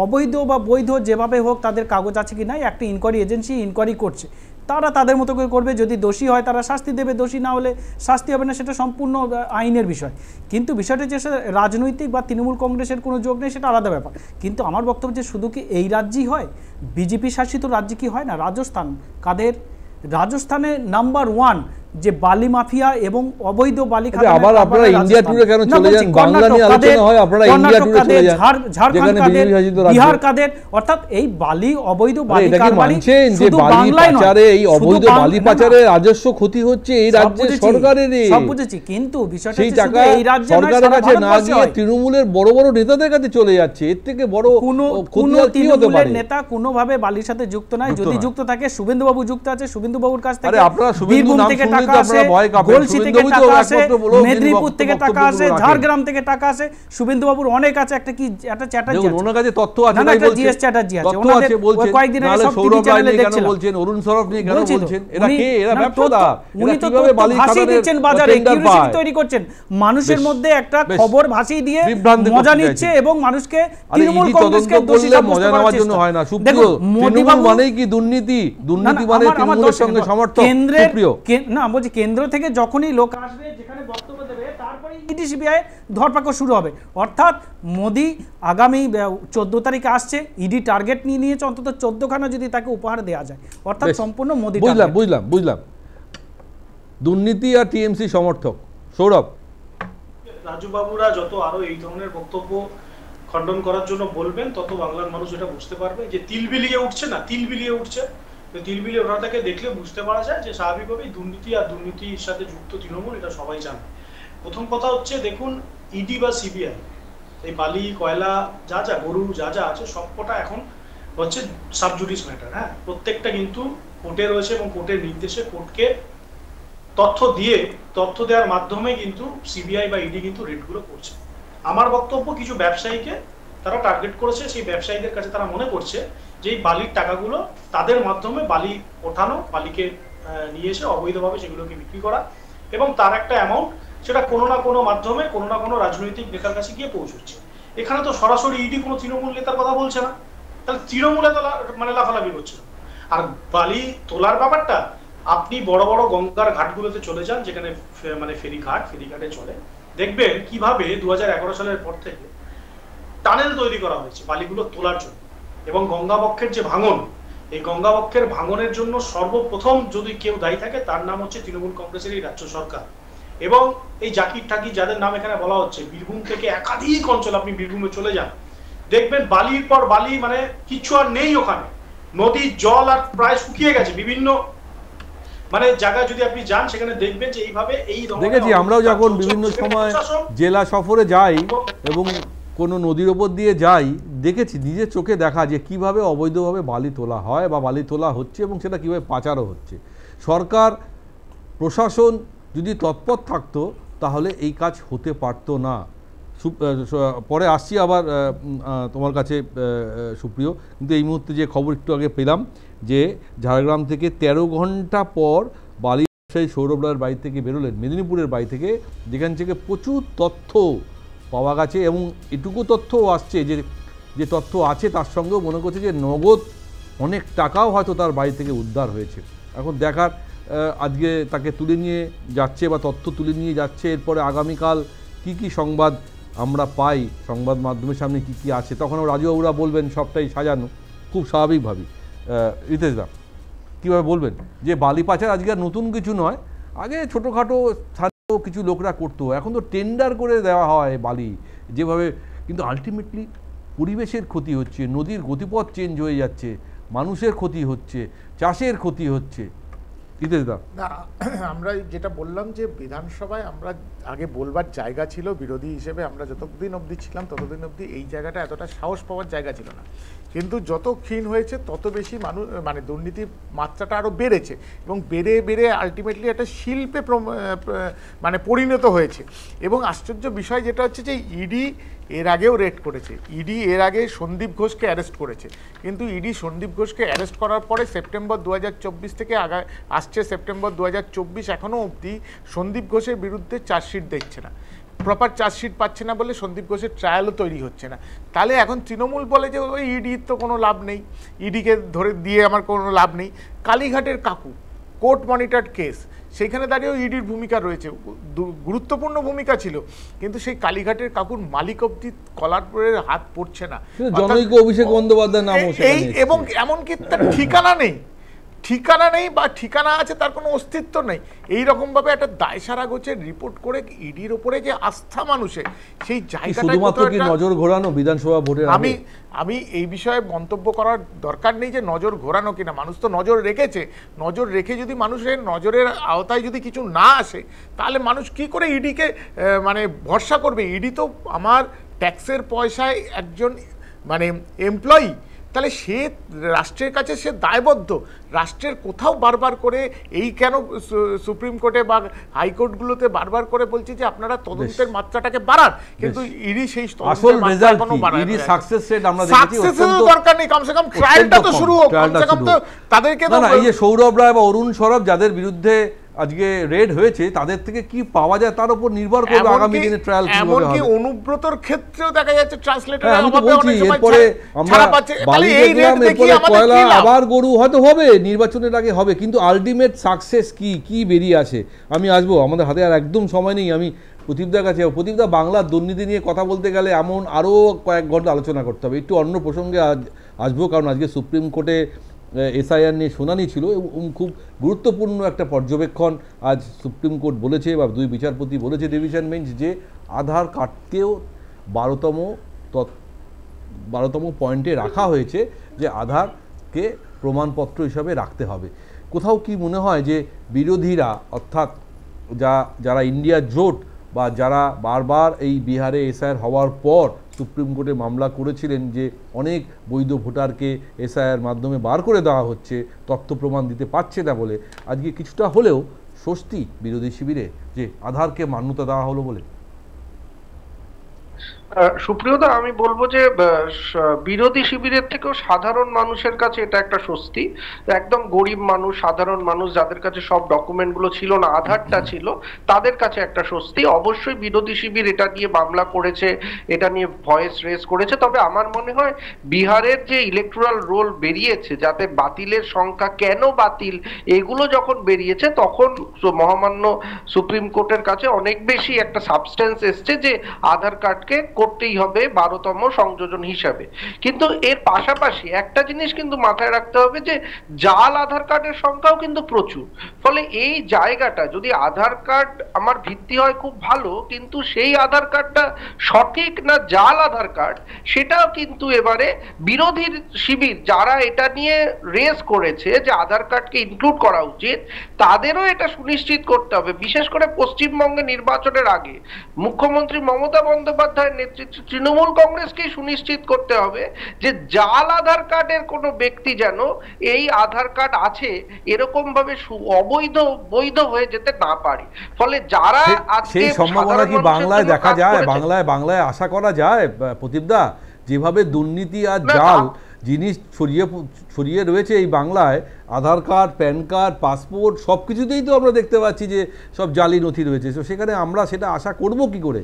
অবৈধ বা বৈধ যেভাবে হোক তাদের কাগজ আছে কি নাই, একটা ইনকোয়ারি এজেন্সি ইনকোয়ারি করছে, তারা তাদের মতো করে করবে। যদি দোষী হয় তারা শাস্তি দেবে, দোষী না হলে শাস্তি হবে না, সেটা সম্পূর্ণ আইনের বিষয়। কিন্তু বিষয়টা যে রাজনৈতিক বা তৃণমূল কংগ্রেসের কোনো যোগ নেই, সেটা আলাদা ব্যাপার। কিন্তু আমার বক্তব্য যে শুধু কি এই রাজ্যই হয়? বিজেপি শাসিত রাজ্যে কি হয় না? রাজস্থান, কাদের? রাজস্থানে নাম্বার 1 যে বালি মাফিয়া এবং অবৈধ বালি খাদান। আবার আপনারা ইন্ডিয়া টুরে কেন চলে যান? বাংলা নিয়ে আলোচনা হয়, আপনারা ইন্ডিয়া টুরে চলে যান। ঝাড়খণ্ড কাদের, বিহার কাদের? অর্থাৎ এই বালি, অবৈধ বালি কারবারি শুধু বাংলায় নয়, এই অবৈধ বালি পাচারে রাজস্ব ক্ষতি হচ্ছে এই রাজ্যের সরকারের। সব বুঝেছি, কিন্তু বিষয়টা হচ্ছে শুধু এই রাজ্যে নয়, সরকারের কাছে না গিয়ে তৃণমূলের বড় বড় নেতাদের কাছে চলে যাচ্ছে। এর থেকে বড় কোনো তৃণমূলের নেতা কোনোভাবে বালির সাথে যুক্ত নাই। যদি যুক্ত থাকে, শুভেন্দুবাবু যুক্ত আছে, শুভেন্দুবাবুর কাছ থেকে বীরভূম থেকে টাকা আসে, গলসি থেকে টাকা আসে, মেদিনীপুর থেকে টাকা আসে, ঝাড়গ্রাম থেকে টাকা আসে। শুভেন্দুবাবুর অনেক আছে, একটা কি একটা চ্যাটার্জি আছে, ওনার কাছে তথ্য আছে, না একটা জিএস চ্যাটার্জি আছে, ওনাদের কয়েকদিন আগে সব টিভি চ্যানেলে দেখছিলাম। বলছেন অরুণ সরফ নিয়ে কেন বলছেন? এরা কে? এরা ব্যবসাদার। উনি তো ভাসিয়ে দিচ্ছেন বাজারে, কিউরিওসিটি তৈরি করছেন, মানুষের মধ্যে একটা খবর ভাসিয়ে দিয়ে মজা নিচ্ছে এবং মানুষকে তৃণমূল কংগ্রেসকে দোষী সাব্যস্ত করার জন্য হয় না। সুপ্রিয়, তৃণমূল মানেই কি দুর্নীতি? দুর্নীতি মানে তৃণমূলের সঙ্গে সমর্থন। কেন্দ্রের না বলছি, কেন্দ্র থেকে যখনই লোক আসবে, যেখানে বক্তব্য দেবে, তারপরে ইডি সিবিআই ধরপাকড় শুরু হবে। অর্থাৎ মোদি আগামী 14 তারিখে আসছে, ইডি টার্গেট নিয়ে নিয়েছে অন্তত 14খানা যদি তাকে উপহার দেওয়া যায়, অর্থাৎ সম্পূর্ণ মোদি। বুঝলাম দুর্নীতি আর টিএমসি সমর্থক। সৌরভ, রাজু বাবুরা যত আরো এই ধরনের বক্তব্য খণ্ডন করার জন্য বলবেন, তত বাংলার মানুষ এটা বুঝতে পারবে যে তিল বিলিয়ে উঠছে না, তিল বিলিয়ে উঠছে। তো তিলবিলি ওঠাটাকে দেখলে বুঝতে পারা যায় যে স্বাভাবিকভাবেই দুর্নীতি আর দুর্নীতির সাথে যুক্ত তৃণমূল, এটা সবাই জানে। প্রথম কথা হচ্ছে দেখুন, ইডি বা সিবিআই এই বালি কয়লা যা যা গরু যা যা আছে সবকটা এখন হচ্ছে সাবজুডিস ম্যাটার। হ্যাঁ, প্রত্যেকটা কিন্তু কোর্টে রয়েছে এবং কোর্টের নির্দেশে কোর্টকে তথ্য দেওয়ার মাধ্যমে কিন্তু সিবিআই বা ইডি কিন্তু রেডগুলো করছে। আমার বক্তব্য, কিছু ব্যবসায়ীকে তারা টার্গেট করেছে, সেই ব্যবসায়ীদের কাছে তারা মনে করছে যে এই বালির টাকাগুলো তাদের মাধ্যমে বালি ওঠানো, বালিকে নিয়ে এসে অবৈধভাবে সেগুলোকে বিক্রি করা, এবং তার একটা অ্যামাউন্ট সেটা কোনো না কোনো মাধ্যমে কোনো না কোনো রাজনৈতিক নেতার কাছে গিয়ে পৌঁছচ্ছে। এখানে তো সরাসরি ইডি কোনো তৃণমূল নেতার কথা বলছে না, তাহলে তৃণমূলে তো মানে লাফালাফি করছে। আর বালি তোলার ব্যাপারটা, আপনি বড় বড় গঙ্গার ঘাটগুলোতে চলে যান, যেখানে মানে ফেরিঘাটে চলে, দেখবেন কিভাবে 2011 সালের পর থেকে টানেল তৈরি করা হয়েছে বালিগুলো তোলার জন্য। এবং গঙ্গাবক্ষের যে ভাঙন, এই গঙ্গাবক্ষের ভাঙনের জন্য সর্বপ্রথম যদি কেউ দায়ী থাকে তার নাম হচ্ছে তৃণমূল কংগ্রেসের এই রাজ্য সরকার। এবং এই জাকির ঠাকির যাদের নাম এখানে বলা হচ্ছে, বীরভূম থেকে একাধিক অঞ্চল, আপনি বীরভূমে চলে যান, দেখবেন বালির পর বালি, মানে কিছু আর নেই ওখানে। নদীর জল আর প্রায় শুকিয়ে গেছে। বিভিন্ন মানে জায়গায় যদি আপনি যান, সেখানে দেখবেন যে এইভাবে দেখেছি আমরাও যখন বিভিন্ন সময় জেলা সফরে যাই এবং কোনো নদীর ওপর দিয়ে যাই, দেখেছি নিজের চোখে দেখা যে কিভাবে অবৈধভাবে বালি তোলা হয় বা বালি তোলা হচ্ছে এবং সেটা কীভাবে পাচারও হচ্ছে। সরকার প্রশাসন যদি তৎপর থাকতো তাহলে এই কাজ হতে পারতো না। পরে আসছি আবার তোমার কাছে সুপ্রিয়, কিন্তু এই মুহূর্তে যে খবর একটু আগে পেলাম যে ঝাড়গ্রাম থেকে 13 ঘন্টা পর বালি ব্যবসায়ী সৌরভ রায়ের বাড়ি থেকে বেরোলেন, মেদিনীপুরের বাড়ি থেকে, যেখান থেকে প্রচুর তথ্য পাওয়া গেছে এবং এটুকু তথ্যও আসছে যে তথ্য আছে তার সঙ্গেও মনে করছে যে নগদ অনেক টাকাও হয়তো তার বাড়ি থেকে উদ্ধার হয়েছে। এখন দেখার আজকে তাকে তুলে নিয়ে যাচ্ছে বা তথ্য তুলে নিয়ে যাচ্ছে, এরপরে আগামীকাল কি সংবাদ আমরা পাই, সংবাদ মাধ্যমের সামনে কি আছে, তখনও রাজুবাবুরা বলবেন সবটাই সাজানো, খুব স্বাভাবিকভাবেই। রিতেশদা কীভাবে বলবেন যে বালি পাচার আজকে আর নতুন কিছু নয়, আগে ছোটোখাটো স্থানীয় কিছু লোকরা করতো, এখন তো টেন্ডার করে দেওয়া হয় বালি যেভাবে, কিন্তু আলটিমেটলি পরিবেশের ক্ষতি হচ্ছে, নদীর গতিপথ চেঞ্জ হয়ে যাচ্ছে, মানুষের ক্ষতি হচ্ছে, চাষের ক্ষতি হচ্ছে। না, আমরা যেটা বললাম যে বিধানসভায় আমরা আগে বলবার জায়গা ছিল, বিরোধী হিসেবে আমরা যতদিন অবধি ছিলাম ততদিন অবধি এই জায়গাটা এতটা সাহস পাওয়ার জায়গা ছিল না। কিন্তু যত ক্ষীণ হয়েছে তত বেশি মানুষ মানে দুর্নীতির মাত্রাটা আরও বেড়েছে এবং বেড়ে আলটিমেটলি একটা শিল্পে মানে পরিণত হয়েছে। এবং আশ্চর্য বিষয় যেটা হচ্ছে যে ইডি এর আগেও রেড করেছে, ইডি এর আগে সন্দীপ ঘোষকে অ্যারেস্ট করেছে, কিন্তু ইডি সন্দীপ ঘোষকে অ্যারেস্ট করার পরে সেপ্টেম্বর 2024 থেকে আসছে সেপ্টেম্বর 2024 এখনও অবধি সন্দীপ ঘোষের বিরুদ্ধে চার্জশিট দেখছে না, প্রপার চার্জশিট পাচ্ছে না বলে সন্দীপ ঘোষের ট্রায়ালও তৈরি হচ্ছে না। তাহলে এখন তৃণমূল বলে যে ওই ইডির তো কোনো লাভ নেই, ইডিকে ধরে দিয়ে আমার কোনো লাভ নেই। কালীঘাটের কাকু কোর্ট মনিটরড কেস, সেইখানে দাঁড়িয়েও ইডির ভূমিকা রয়েছে, গুরুত্বপূর্ণ ভূমিকা ছিল, কিন্তু সেই কালীঘাটের কাকুর মালিক অব্দি কলারপুরের হাত পড়ছে না, জনৈক অভিষেক বন্দ্যোপাধ্যায়ের নাম, এবং এমনকি তার ঠিকানা নেই বা ঠিকানা আছে তার কোনো অস্তিত্ব নেই। এইরকমভাবে একটা দায়সারা গোছের রিপোর্ট করে ইডির ওপরে যে আস্থা মানুষের, সেই জায়গাটা নজর ঘোরানো বিধানসভা ভোটের আমি এই বিষয়ে মন্তব্য করার দরকার নেই যে নজর ঘোরানো কিনা, মানুষ তো নজর রেখেছে, নজর রেখে যদি মানুষের নজরের আওতায় যদি কিছু না আসে তাহলে মানুষ কি করে ইডিকে মানে ভরসা করবে? ইডি তো আমার ট্যাক্সের পয়সায় একজন মানে এমপ্লয়ি, তাহলে সে রাষ্ট্রের কাছে সে দায়বদ্ধ। রাষ্ট্রের কোথাও বারবার করে এই কেন সুপ্রিম কোর্টে বা হাইকোর্টগুলোতে বারবার করে বলছি যে আপনারা তদন্তের মাত্রাটাকে বাড়ান, কিন্তু ইডি সেই দরকার নেই, কমসে কম ট্রায়ালটা তো শুরু হোক, কমসে কম তো তাদেরকে। এই যে সৌরভ রায় বা অরুণ সরব যাদের বিরুদ্ধে আজকে রেড হয়েছে তাদের থেকে কি পাওয়া যায় তার উপর নির্ভর করবে আগামী দিনে ট্রায়াল কিভাবে হবে। এমনকি অনুব্রতর ক্ষেত্রেও দেখা যাচ্ছে ট্রান্সলেটরের অভাবে অনেক সময় ছাড়া পাচ্ছে। বালি দেখলাম, এরপরে কয়লা, আবার গরু হয়তো হবে, নির্বাচনের আগে হবে, কিন্তু আলটিমেট সাকসেস কি বেরিয়ে আসে। আমি আসবো, আমাদের হাতে আর একদম সময় নেই, আমি প্রদীপদার কাছে। প্রদীপদা, বাংলার দুর্নীতি নিয়ে কথা বলতে গেলে এমন আরও কয়েক ঘন্টা আলোচনা করতে হবে। একটু অন্য প্রসঙ্গে আসবো, কারণ আজকে সুপ্রিম কোর্টে এসআইআর নিয়ে শুনানি ছিল এবং খুব গুরুত্বপূর্ণ একটা পর্যবেক্ষণ আজ সুপ্রিম কোর্ট বলেছে বা দুই বিচারপতি বলেছে ডিভিশন বেঞ্চ, যে আধার কার্ডকেও 12তম পয়েন্টে রাখা হয়েছে, যে আধারকে প্রমাণপত্র হিসাবে রাখতে হবে। কোথাও কি মনে হয় যে বিরোধীরা, অর্থাৎ যারা ইন্ডিয়া জোট বা যারা বারবার এই বিহারে এসআইআর হওয়ার পর সুপ্রিম কোর্টে মামলা করেছিলেন যে অনেক বৈধ ভোটারকে এসআইআর মাধ্যমে বার করে দেওয়া হচ্ছে, তথ্য প্রমাণ দিতে পারছে না বলে, আজকে কিছুটা হলেও স্বস্তি বিরোধী শিবিরে যে আধারকে মান্যতা দেওয়া হলো বলে? সুপ্রিয়দা, আমি বলবো যে বিরোধী শিবিরের থেকেও সাধারণ মানুষের কাছে এটা একটা স্বস্তি। একদম গরিব মানুষ, সাধারণ মানুষ যাদের কাছে সব ডকুমেন্টগুলো ছিল না, আধারটা ছিল, তাদের কাছে একটা স্বস্তি। অবশ্যই বিরোধী শিবির এটা নিয়ে মামলা করেছে, এটা নিয়ে ভয়েস রেজ করেছে। তবে আমার মনে হয় বিহারের যে ইলেকট্রাল রোল বেরিয়েছে, যাতে বাতিলের সংখ্যা কেন বাতিল এগুলো যখন বেরিয়েছে, তখন মহামান্য সুপ্রিম কোর্টের কাছে অনেক বেশি একটা সাবস্টেন্স এসছে যে আধার কার্ডকে করতেই হবে 12তম সংযোজন হিসাবে। কিন্তু এর পাশাপাশি একটা জিনিস কিন্তু মাথায় রাখতে হবে যে জাল আধার কার্ডের সংখ্যাও কিন্তু প্রচুর। ফলে এই জায়গাটা যদি আধার কার্ড আমার ভিত্তি হয় খুব ভালো, কিন্তু সেই আধার কার্ডটা সঠিক না জাল আধার কার্ড, সেটাও কিন্তু এবারে বিরোধীর শিবির যারা এটা নিয়ে রেস করেছে যে আধার কার্ডকে ইনক্লুড করা উচিত, তাদেরও এটা সুনিশ্চিত করতে হবে। বিশেষ করে পশ্চিমবঙ্গে নির্বাচনের আগে মুখ্যমন্ত্রী মমতা বন্দ্যোপাধ্যায়ের নেতৃত্বে তৃণমূল কংগ্রেসকে সুনিশ্চিত করতে হবে যে জাল আধার কার্ডের কোনো ব্যক্তি যেন এই আধার কার্ড আছে এরকম ভাবে বৈধ হয়ে যেতে না পারে। ফলে যারা সেই সম্ভাবনা কি বাংলায় দেখা যায়, বাংলায় আশা করা যায় প্রদীপদা? যেভাবে দুর্নীতি আর জাল জিনিস ছড়িয়ে রয়েছে এই বাংলায়, আধার কার্ড, প্যান কার্ড, পাসপোর্ট সব কিছুতেই তো আমরা দেখতে পাচ্ছি যে সব জালি নথি রয়েছে। তো সেখানে আমরা সেটা আশা করব কি করে?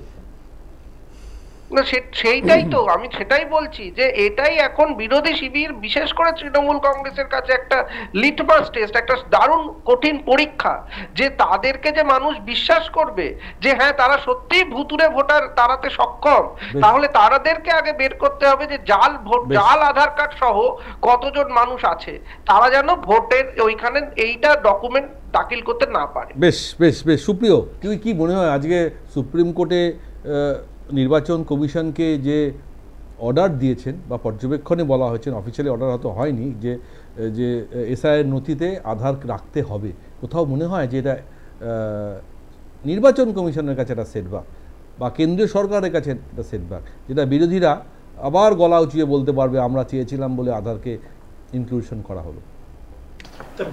না, সেইটাই তো আমি সেটাই বলছি যে এটাই এখন বিরোধী শিবির, বিশেষ করে তৃণমূল কংগ্রেসের কাছে একটা লিটমাস টেস্ট, একটা দারুণ কঠিন পরীক্ষা যে তাদেরকে যে মানুষ বিশ্বাস করবে যে হ্যাঁ তারা সত্যিই ভুতুরে ভোটার তারাতে সক্ষম, তাহলে তাদেরকে আগে বের করতে হবে যে জাল আধার কার্ড সহ কতজন মানুষ আছে, তারা যেন ভোটের ওইখানে এইটা ডকুমেন্ট দাখিল করতে না পারে। বেশ বেশ বেশ সুপ্রিয়, তুই কি মনে হয় আজকে সুপ্রিম কোর্টে নির্বাচন কমিশনকে যে অর্ডার দিয়েছেন বা পর্যবেক্ষণে বলা হয়েছে, অফিসিয়ালি অর্ডার হয়তো হয়নি, যে এসআইয়ের নথিতে আধার রাখতে হবে, কোথাও মনে হয় যে এটা নির্বাচন কমিশনের কাছে একটা সেটব্যাক বা কেন্দ্রীয় সরকারের কাছে একটা সেটব্যাক, যেটা বিরোধীরা আবার গলা উঁচিয়ে বলতে পারবে আমরা চেয়েছিলাম বলে আধারকে ইনক্লুশন করা হলো?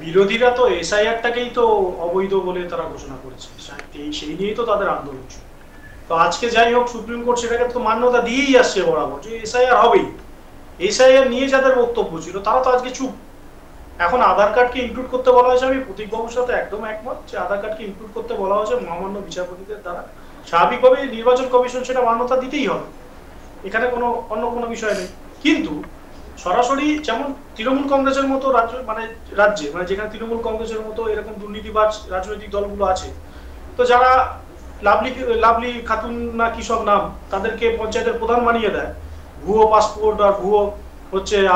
বিরোধীরা তো এসআইআরটাকেই তো অবৈধ বলে তারা ঘোষণা করেছে, সেই নিয়েই তো তাদের আন্দোলন। তো আজকে যাই হোক সুপ্রিম কোর্ট সেটাকে তো মান্যতা দিয়েই আসছে বরাবর যে এসআইআর হবেই। এসআইআর নিয়ে যাদের বক্তব্য ছিল তারা তো আজকে চুপ। এখন আধার কার্ডকে ইনক্লুড করতে বলা হয়েছে, আমি প্রতীক বাবুর সাথে একদম একমত যে আধার কার্ডকে ইনক্লুড করতে বলা হয়েছে মহামান্য বিচারপতিদের দ্বারা। স্বাভাবিকভাবে নির্বাচন কমিশন সেটা মান্যতা দিতেই হবে, এখানে অন্য কোনো বিষয় নেই। কিন্তু সরাসরি যেমন তৃণমূল কংগ্রেসের মতো রাজ্যে যেখানে তৃণমূল কংগ্রেসের মতো এরকম দুর্নীতিবাজ রাজনৈতিক দলগুলো আছে, তো যারা লাভলি খাতুন না কি সব নাম, তাদেরকে পঞ্চায়েতের প্রধান বানিয়ে দেয় ভুয়ো পাসপোর্ট আর ভুয়ো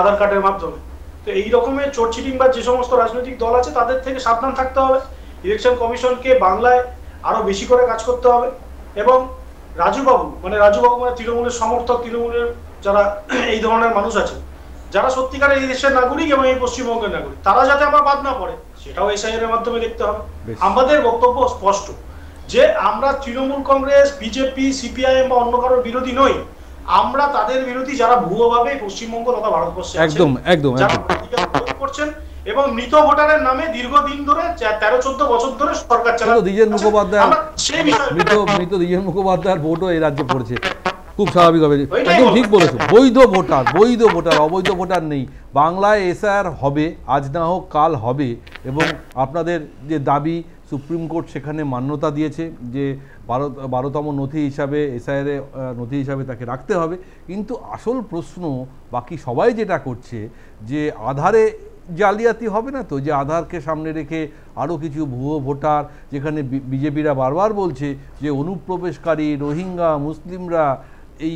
আধার কার্ডের মাধ্যমে। তো এই রকমের চোরচিটিং বা যে সমস্ত রাজনৈতিক দল আছে তাদের থেকে সাবধান থাকতে হবে। ইলেকশন কমিশনকে বাংলায় আরো বেশি করে কাজ করতে হবে। এবং রাজুবাবু মানে তৃণমূলের সমর্থক, তৃণমূলের যারা এই ধরনের মানুষ আছে, যারা সত্যিকারের এই দেশের নাগরিক এবং এই পশ্চিমবঙ্গের নাগরিক, তারা যাতে আমার বাদ না পড়ে সেটাও এসআইআর এর মাধ্যমে দেখতে হবে। আমাদের বক্তব্য স্পষ্ট যে আমরা তৃণমূল কংগ্রেস, বিজেপি, সিপিআইএম বা অন্য কারোর বিরোধী নই, আমরা তাদের বিরোধী যারা ভুয়োভাবে পশ্চিমবঙ্গ তথা ভারতবর্ষে করছেন এবং মৃত ভোটারের নামে দীর্ঘদিন ধরে 13-14 বছর ধরে সরকার চালাচ্ছে। মৃত দ্বিজেন মুখোপাধ্যায়ের ভোটও এই রাজ্যে পড়েছে, খুব স্বাভাবিক হবে। একদম ঠিক বলেছো, বৈধ ভোটার, অবৈধ ভোটার নেই। বাংলায় এসআইআর হবে, আজ না হোক কাল হবে। এবং আপনাদের যে দাবি সুপ্রিম কোর্ট সেখানে মান্যতা দিয়েছে যে 12তম নথি হিসাবে এসআইআর নথি হিসাবে তাকে রাখতে হবে। কিন্তু আসল প্রশ্ন বাকি সবাই যেটা করছে যে আধারে জালিয়াতি হবে না তো, যে আধারকে সামনে রেখে আরও কিছু ভুয়ো ভোটার, যেখানে বিজেপিরা বারবার বলছে যে অনুপ্রবেশকারী রোহিঙ্গা মুসলিমরা এই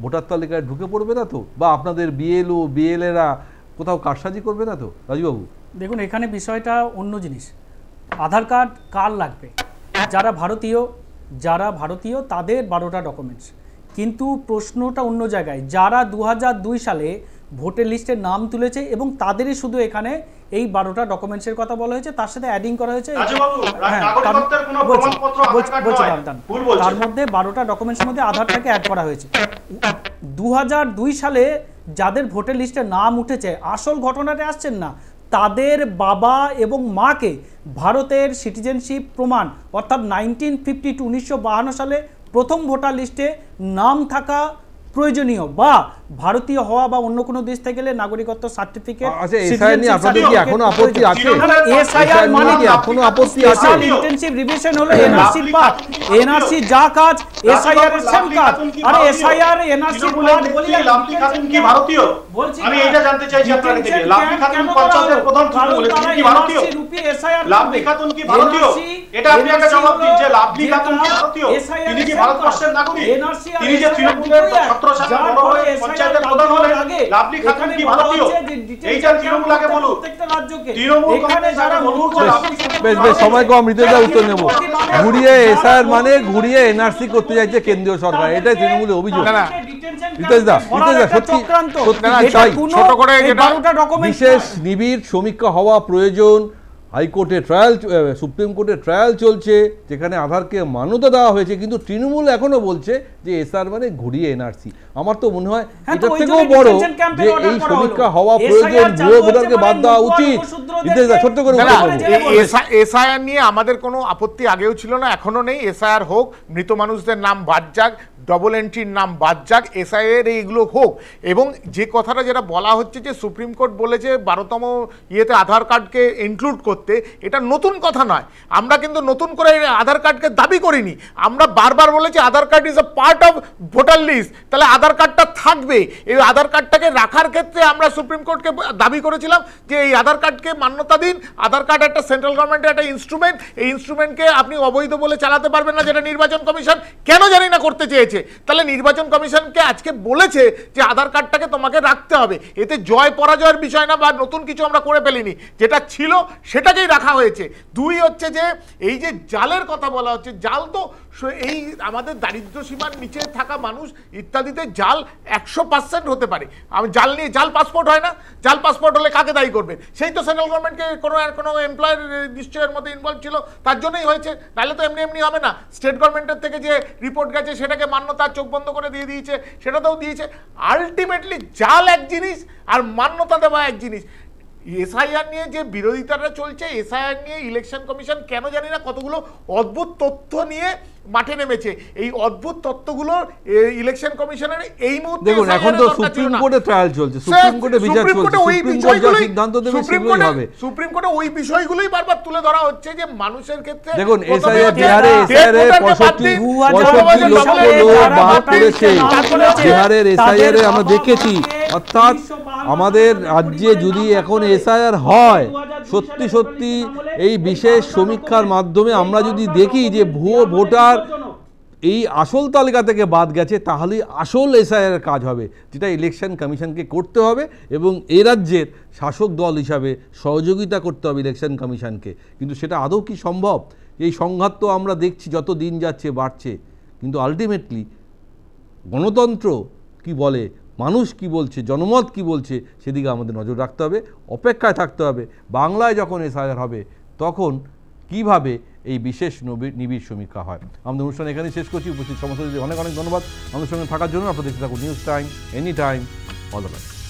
ভোটার তালিকায় ঢুকে পড়বে না তো, বা আপনাদের বিএলও বিএলএরা কোথাও কারসাজি করবে না তো? রাজুবাবু দেখুন, এখানে বিষয়টা অন্য জিনিস। আধার কার্ড কার লাগবে? যারা ভারতীয় তাদের 12টা ডকুমেন্টস। কিন্তু প্রশ্নটা অন্য জায়গায়। যারা 2002 সালে ভোটের লিস্টের নাম তুলেছে এবং তাদেরই শুধু এখানে এই 12টা ডকুমেন্টসের কথা বলা হয়েছে, তার সাথে অ্যাডিং করা হয়েছে তার মধ্যে 12টা ডকুমেন্টসের মধ্যে আধারটাকে অ্যাড করা হয়েছে। 2002 সালে যাদের ভোটের লিস্টে নাম উঠেছে, আসল ঘটনাটা আসছেন না, তাদের বাবা এবং মাকে ভারতের সিটিজেনশিপ প্রমাণ অর্থাৎ 1952 সালে প্রথম ভোটার লিস্টে নাম থাকা প্রয়োজনীয় বা ভারতীয় হওয়া বা অন্য কোনো দেশ থেকে গেলে নাগরিকত্ব সার্টিফিকেট। আচ্ছা, এসআইআর নিয়ে আপনাদের কি এখনো আপত্তি আছে? এসআইআর মানে কি এখনো আপত্তি আছে? ইন্টেনসিভ রিভিশন হলো এনআরসি পার্ট, এনআরসি যা কাজ এসআইআর এর সেম কাজ। আরে এসআইআর এনআরসি পার্ট বলি লাভলি খাতুন কি ভারতীয়? আমি এটা জানতে চাইছি আপনার থেকে, লাভলি খাতুন পঞ্চায়েতের প্রধান বলে তিনি কি ভারতীয়? লাভলি খাতুন কি ভারতীয়? এটা আপনি একটা জবাব দিন যে লাভলি খাতুন কি ভারতীয়? তিনি কি ভারতবর্ষের নাগরিক? তিনি যে তৃণমূলের ছাত্র সংসদ বড় হয়ে পঞ্চায়েতের প্রধান হলেন, লাভলি খাতুন কি ভারতীয়? এইটা তৃণমূল আগে বলুন, তৃণমূল এখানে যারা বলুন। বেশ বেশ, সময় কম, মৃত্যুদা উত্তর নেব। ঘুরিয়ে এসআইআর মানে ঘুরিয়ে এনআরসি করতে যাচ্ছে কেন্দ্রীয় সরকার, এটাই তৃণমূলের অভিযোগ। বিশেষ নিবিড় সমীক্ষা হওয়া প্রয়োজন। হাইকোর্টে ট্রায়াল, সুপ্রিম কোর্টে ট্রায়াল চলছে যেখানে আধারকে মান্যতা দেওয়া হয়েছে, কিন্তু তৃণমূল এখনো বলছে যে এসআর মানে ঘুরিয়ে এনআরসি। আমার তো মনে হয় এটার থেকেও বড় যে এই সমীক্ষা হওয়া প্রয়োজন, ভুয়ো ভোটারকে বাদ দেওয়া উচিত। ছোট্ট করে এসআইআর নিয়ে আমাদের কোনো আপত্তি আগেও ছিল না, এখনো নেই। এসআইআর হোক, মৃত মানুষদের নাম বাদ যাক, ডবল এন্ট্রির নাম বাদ যাক, এসআইআর এইগুলো হোক। এবং যে কথাটা যেটা বলা হচ্ছে যে সুপ্রিম কোর্ট বলেছে 12তম ইয়েতে আধার কার্ডকে ইনক্লুড করতে, এটা নতুন কথা নয়। আমরা কিন্তু নতুন করে আধার কার্ডকে দাবি করিনি, আমরা বারবার বলেছি Aadhaar card is a part of voter list, তাহলে আধার কার্ডটা থাকবে। এই আধার কার্ডটাকে রাখার ক্ষেত্রে আমরা সুপ্রিম কোর্টকে দাবি করেছিলাম যে এই আধার কার্ডকে মান্যতা দিন। আধার কার্ড একটা সেন্ট্রাল গভর্নমেন্টের একটা ইনস্ট্রুমেন্ট, এই ইনস্ট্রুমেন্টকে আপনি অবৈধ বলে চালাতে পারবেন না, যেটা নির্বাচন কমিশন কেন জানি না করতে চেয়েছে। তাহলে নির্বাচন কমিশনকে আজকে বলেছে যে আধার কার্ডটাকে তোমাকে রাখতে হবে। এতে জয় পরাজয়ের বিষয় না বা নতুন কিছু আমরা করে ফেলিনি, যেটা ছিল সেটাকেই রাখা হয়েছে। দুই হচ্ছে যে এই যে জালের কথা বলা হচ্ছে, জাল তো এই আমাদের দারিদ্র সীমার নিচে থাকা মানুষ ইত্যাদিতে জাল 100% হতে পারে। আমি জাল নিয়ে, জাল পাসপোর্ট হয় না, জাল পাসপোর্ট হলে কাকে দায়ী করবেন? সেই তো সেন্ট্রাল গভর্নমেন্টকে কোনো এমপ্লয়ের নিশ্চয়ের মধ্যে ইনভলভ ছিল, তার জন্যই হয়েছে, নাহলে তো এমনি এমনি হবে না। স্টেট গভর্নমেন্টের থেকে যে রিপোর্ট গেছে সেটাকে মান্যতা চোখ বন্ধ করে দিয়ে দিয়েছে, সেটাতেও দিয়েছে। আলটিমেটলি জাল এক জিনিস আর মান্যতা দেওয়া এক জিনিস। এসআইআর নিয়ে যে বিরোধিতাটা চলছে, এসআইআর নিয়ে ইলেকশন কমিশন কেন জানি না কতগুলো অদ্ভুত তথ্য নিয়ে মাঠে নেমেছে। এই অদ্ভুত তথ্যগুলো ইলেকশন কমিশনের এই মুহূর্তে দেখুন, এখন তো সুপ্রিম কোর্টে ট্রায়াল চলছে, সুপ্রিম কোর্টে বিচার চলছে, সুপ্রিম কোর্ট যা সিদ্ধান্ত দেবে সেগুলোই হবে। সুপ্রিম কোর্টে ওই বিষয়গুলোই বারবার তুলে ধরা হচ্ছে যে মানুষের ক্ষেত্রে দেখুন এসআইআর বিহারে 65 লক্ষ লোক বাদ পড়েছে। বিহারের এসআইআর আমরা দেখেছি, অর্থাৎ আমাদের রাজ্যে যদি এখন এসআইআর হয়, সত্যি সত্যি এই বিশেষ সমীক্ষার মাধ্যমে আমরা যদি দেখি যে ভুয়ো ভোটার এই আসল তালিকা থেকে বাদ গেছে, তাহলে আসল এসআইআর কাজ হবে, যেটা ইলেকশন কমিশনকে করতে হবে এবং এ রাজ্যের শাসক দল হিসাবে সহযোগিতা করতে হবে ইলেকশন কমিশনকে। কিন্তু সেটা আদৌ কি সম্ভব? এই সংঘাত তো আমরা দেখছি যত দিন যাচ্ছে বাড়ছে, কিন্তু আলটিমেটলি গণতন্ত্র কি বলে, মানুষ কি বলছে, জনমত কি বলছে, সেদিকে আমাদের নজর রাখতে হবে, অপেক্ষায় থাকতে হবে। বাংলায় যখন এসআইআর হবে তখন কিভাবে এই বিশেষ নিবিড় সমীক্ষা হয়। আমাদের অনুষ্ঠান এখানে শেষ করছি। উপস্থিত সমস্ত অনেক অনেক ধন্যবাদ আমাদের সঙ্গে থাকার জন্য। আপনাদের দেখতে থাকুন news time, any time, all the best.